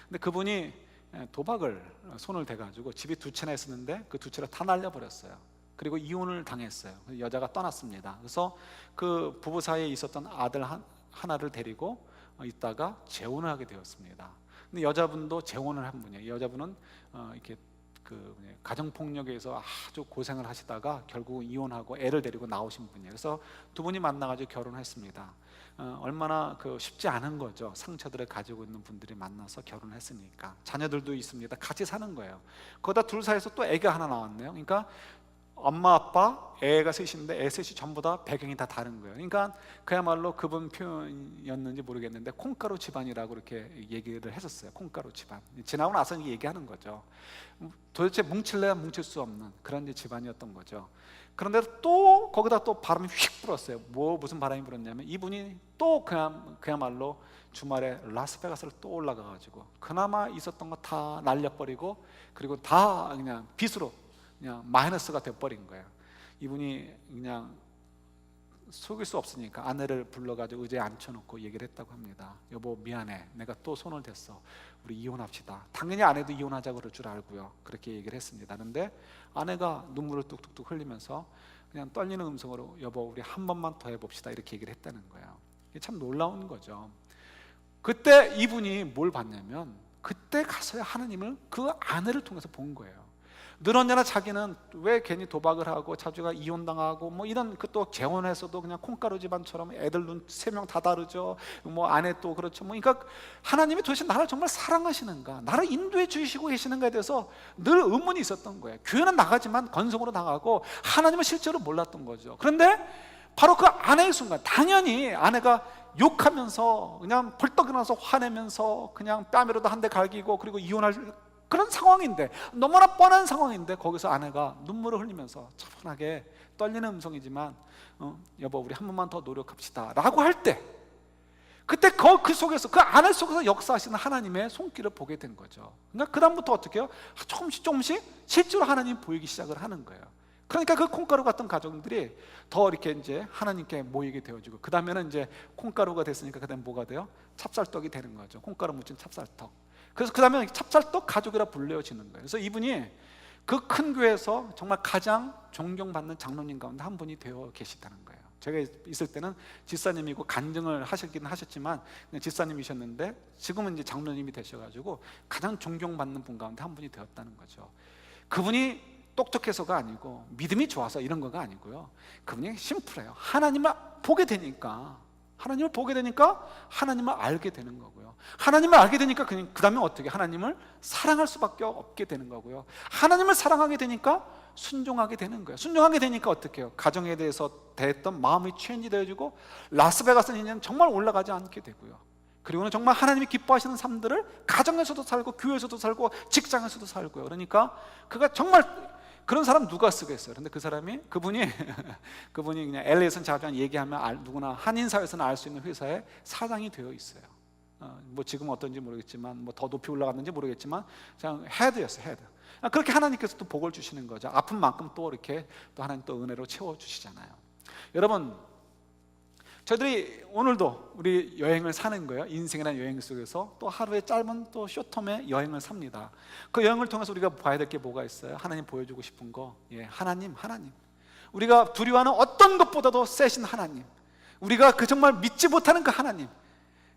근데 그분이 도박을 손을 대가지고 집이 두 채나 있었는데 그 두 채를 다 날려버렸어요. 그리고 이혼을 당했어요. 여자가 떠났습니다. 그래서 그 부부 사이에 있었던 아들 하나를 데리고 있다가 재혼을 하게 되었습니다. 근데 여자분도 재혼을 한 분이에요. 여자분은 이렇게 가정폭력에 의해서 아주 고생을 하시다가 결국 이혼하고 애를 데리고 나오신 분이에요. 그래서 두 분이 만나가지고 결혼했습니다. 얼마나 쉽지 않은 거죠. 상처들을 가지고 있는 분들이 만나서 결혼을 했으니까. 자녀들도 있습니다. 같이 사는 거예요. 거기다 둘 사이에서 또 애가 하나 나왔네요. 그러니까 엄마 아빠 애가 셋인데 애 셋이 전부 다 배경이 다 다른 거예요. 그러니까 그야말로 그분 표현이었는지 모르겠는데 콩가루 집안이라고 이렇게 얘기를 했었어요. 콩가루 집안. 지나고 나서 얘기하는 거죠. 도대체 뭉칠래야 뭉칠 수 없는 그런 집안이었던 거죠. 그런데 또 거기다 또 바람이 휙 불었어요. 무슨 바람이 불었냐면 이분이 또 그야말로 주말에 라스베가스를 또 올라가가지고 그나마 있었던 거 다 날려버리고 그리고 다 그냥 빚으로 그냥 마이너스가 돼버린 거예요. 이분이 그냥 속일 수 없으니까 아내를 불러가지고 의자에 앉혀놓고 얘기를 했다고 합니다. 여보 미안해, 내가 또 손을 댔어, 우리 이혼합시다. 당연히 아내도 이혼하자고 그럴 줄 알고요, 그렇게 얘기를 했습니다. 그런데 아내가 눈물을 뚝뚝뚝 흘리면서 그냥 떨리는 음성으로 여보 우리 한 번만 더 해봅시다 이렇게 얘기를 했다는 거예요. 이게 참 놀라운 거죠. 그때 이분이 뭘 봤냐면 그때 가서야 하나님을 그 아내를 통해서 본 거예요. 늘 언제나 자기는 왜 괜히 도박을 하고 자주가 이혼당하고 뭐 이런 그 또 재혼해서도 그냥 콩가루 집안처럼 애들 눈 3명 다 다르죠. 뭐 아내 또 그렇죠. 뭐 그러니까 하나님이 도대체 나를 정말 사랑하시는가, 나를 인도해 주시고 계시는가에 대해서 늘 의문이 있었던 거예요. 교회는 나가지만 건성으로 나가고 하나님은 실제로 몰랐던 거죠. 그런데 바로 그 아내의 순간, 당연히 아내가 욕하면서 그냥 벌떡 일어나서 화내면서 그냥 뺨이라도 한 대 갈기고 그리고 이혼할 그런 상황인데, 너무나 뻔한 상황인데 거기서 아내가 눈물을 흘리면서 차분하게 떨리는 음성이지만 여보 우리 한 번만 더 노력합시다 라고 할 때, 그때 그 속에서, 그 아내 속에서 역사하시는 하나님의 손길을 보게 된 거죠. 그러니까 그 다음부터 어떻게 해요? 조금씩 실제로 하나님이 보이기 시작을 하는 거예요. 그러니까 그 콩가루 같은 가정들이 더 이렇게 이제 하나님께 모이게 되어지고, 그 다음에는 이제 콩가루가 됐으니까 그 다음에 뭐가 돼요? 찹쌀떡이 되는 거죠. 콩가루 묻힌 찹쌀떡. 그래서 그 다음에 찹쌀떡 가족이라 불려지는 거예요. 그래서 이분이 그 큰 교회에서 정말 가장 존경받는 장로님 가운데 한 분이 되어 계시다는 거예요. 제가 있을 때는 집사님이고 간증을 하시긴 하셨지만 그냥 집사님이셨는데 지금은 이제 장로님이 되셔가지고 가장 존경받는 분 가운데 한 분이 되었다는 거죠. 그분이 똑똑해서가 아니고 믿음이 좋아서 이런 거가 아니고요, 그분이 심플해요. 하나님을 보게 되니까 하나님을 알게 되는 거고요. 하나님을 알게 되니까 그 다음에 어떻게 하나님을 사랑할 수밖에 없게 되는 거고요. 하나님을 사랑하게 되니까 순종하게 되는 거예요. 순종하게 되니까 어떻게 해요? 가정에 대해서 대했던 마음이 체인지 되어지고 라스베가스는 이제는 정말 올라가지 않게 되고요. 그리고는 정말 하나님이 기뻐하시는 삶들을 가정에서도 살고 교회에서도 살고 직장에서도 살고요. 그러니까 그가 정말 그런 사람 누가 쓰겠어요? 그런데 그분이 그냥 LA에서는 자주 얘기하면 누구나 한인 사회에서는 알 수 있는 회사의 사장이 되어 있어요. 뭐 지금 어떤지 모르겠지만 뭐 더 높이 올라갔는지 모르겠지만 그냥 헤드였어요. 헤드. 그렇게 하나님께서 또 복을 주시는 거죠. 아픈 만큼 또 이렇게 또 하나님 또 은혜로 채워 주시잖아요. 여러분, 저희들이 오늘도 우리 여행을 사는 거예요. 인생이라는 여행 속에서 또 하루의 짧은 또 쇼텀의 여행을 삽니다. 그 여행을 통해서 우리가 봐야 될 게 뭐가 있어요? 하나님 보여주고 싶은 거, 하나님. 우리가 두려워하는 어떤 것보다도 세신 하나님, 우리가 그 정말 믿지 못하는 그 하나님,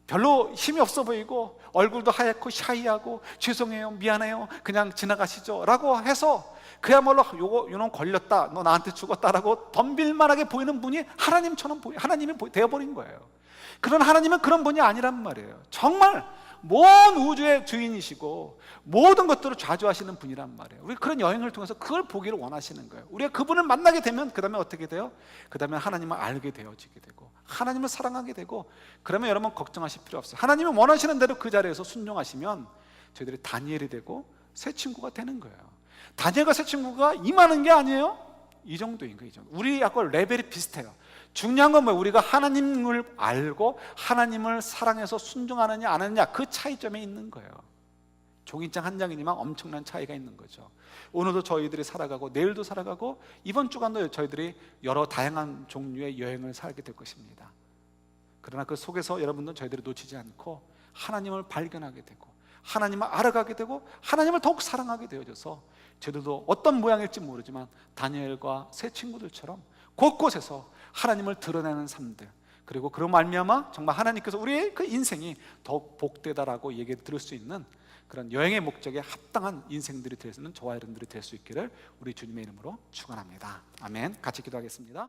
별로 힘이 없어 보이고 얼굴도 하얗고 샤이하고 죄송해요, 미안해요, 그냥 지나가시죠 라고 해서 그야말로 요놈 걸렸다, 너 나한테 죽었다라고 덤빌만하게 보이는 분이 하나님이 되어버린 거예요. 그런 하나님은 그런 분이 아니란 말이에요. 정말 먼 우주의 주인이시고 모든 것들을 좌주하시는 분이란 말이에요. 우리 그런 여행을 통해서 그걸 보기를 원하시는 거예요. 우리가 그분을 만나게 되면 그 다음에 어떻게 돼요? 그 다음에 하나님을 알게 되어지게 되고 하나님을 사랑하게 되고, 그러면 여러분 걱정하실 필요 없어요. 하나님이 원하시는 대로 그 자리에서 순종하시면 저희들이 다니엘이 되고 새 친구가 되는 거예요. 다니엘과 새 친구가 임하는 게 아니에요. 이 정도인 거예요. 우리 약간 레벨이 비슷해요. 중요한 건 뭐예요? 우리가 하나님을 알고 하나님을 사랑해서 순종하느냐 안 하느냐, 그 차이점에 있는 거예요. 종이장 한 장이지만 엄청난 차이가 있는 거죠. 오늘도 저희들이 살아가고 내일도 살아가고 이번 주간도 저희들이 여러 다양한 종류의 여행을 살게 될 것입니다. 그러나 그 속에서 여러분들은 저희들이 놓치지 않고 하나님을 발견하게 되고 하나님을 알아가게 되고 하나님을 더욱 사랑하게 되어져서 저희들도 어떤 모양일지 모르지만 다니엘과 새 친구들처럼 곳곳에서 하나님을 드러내는 삶들, 그리고 그런 말미암아 정말 하나님께서 우리의 그 인생이 더욱 복되다라고 얘기 들을 수 있는 그런 여행의 목적에 합당한 인생들이 될 수 있는 저와 여러분들이 될 수 있기를 우리 주님의 이름으로 축원합니다. 아멘. 같이 기도하겠습니다.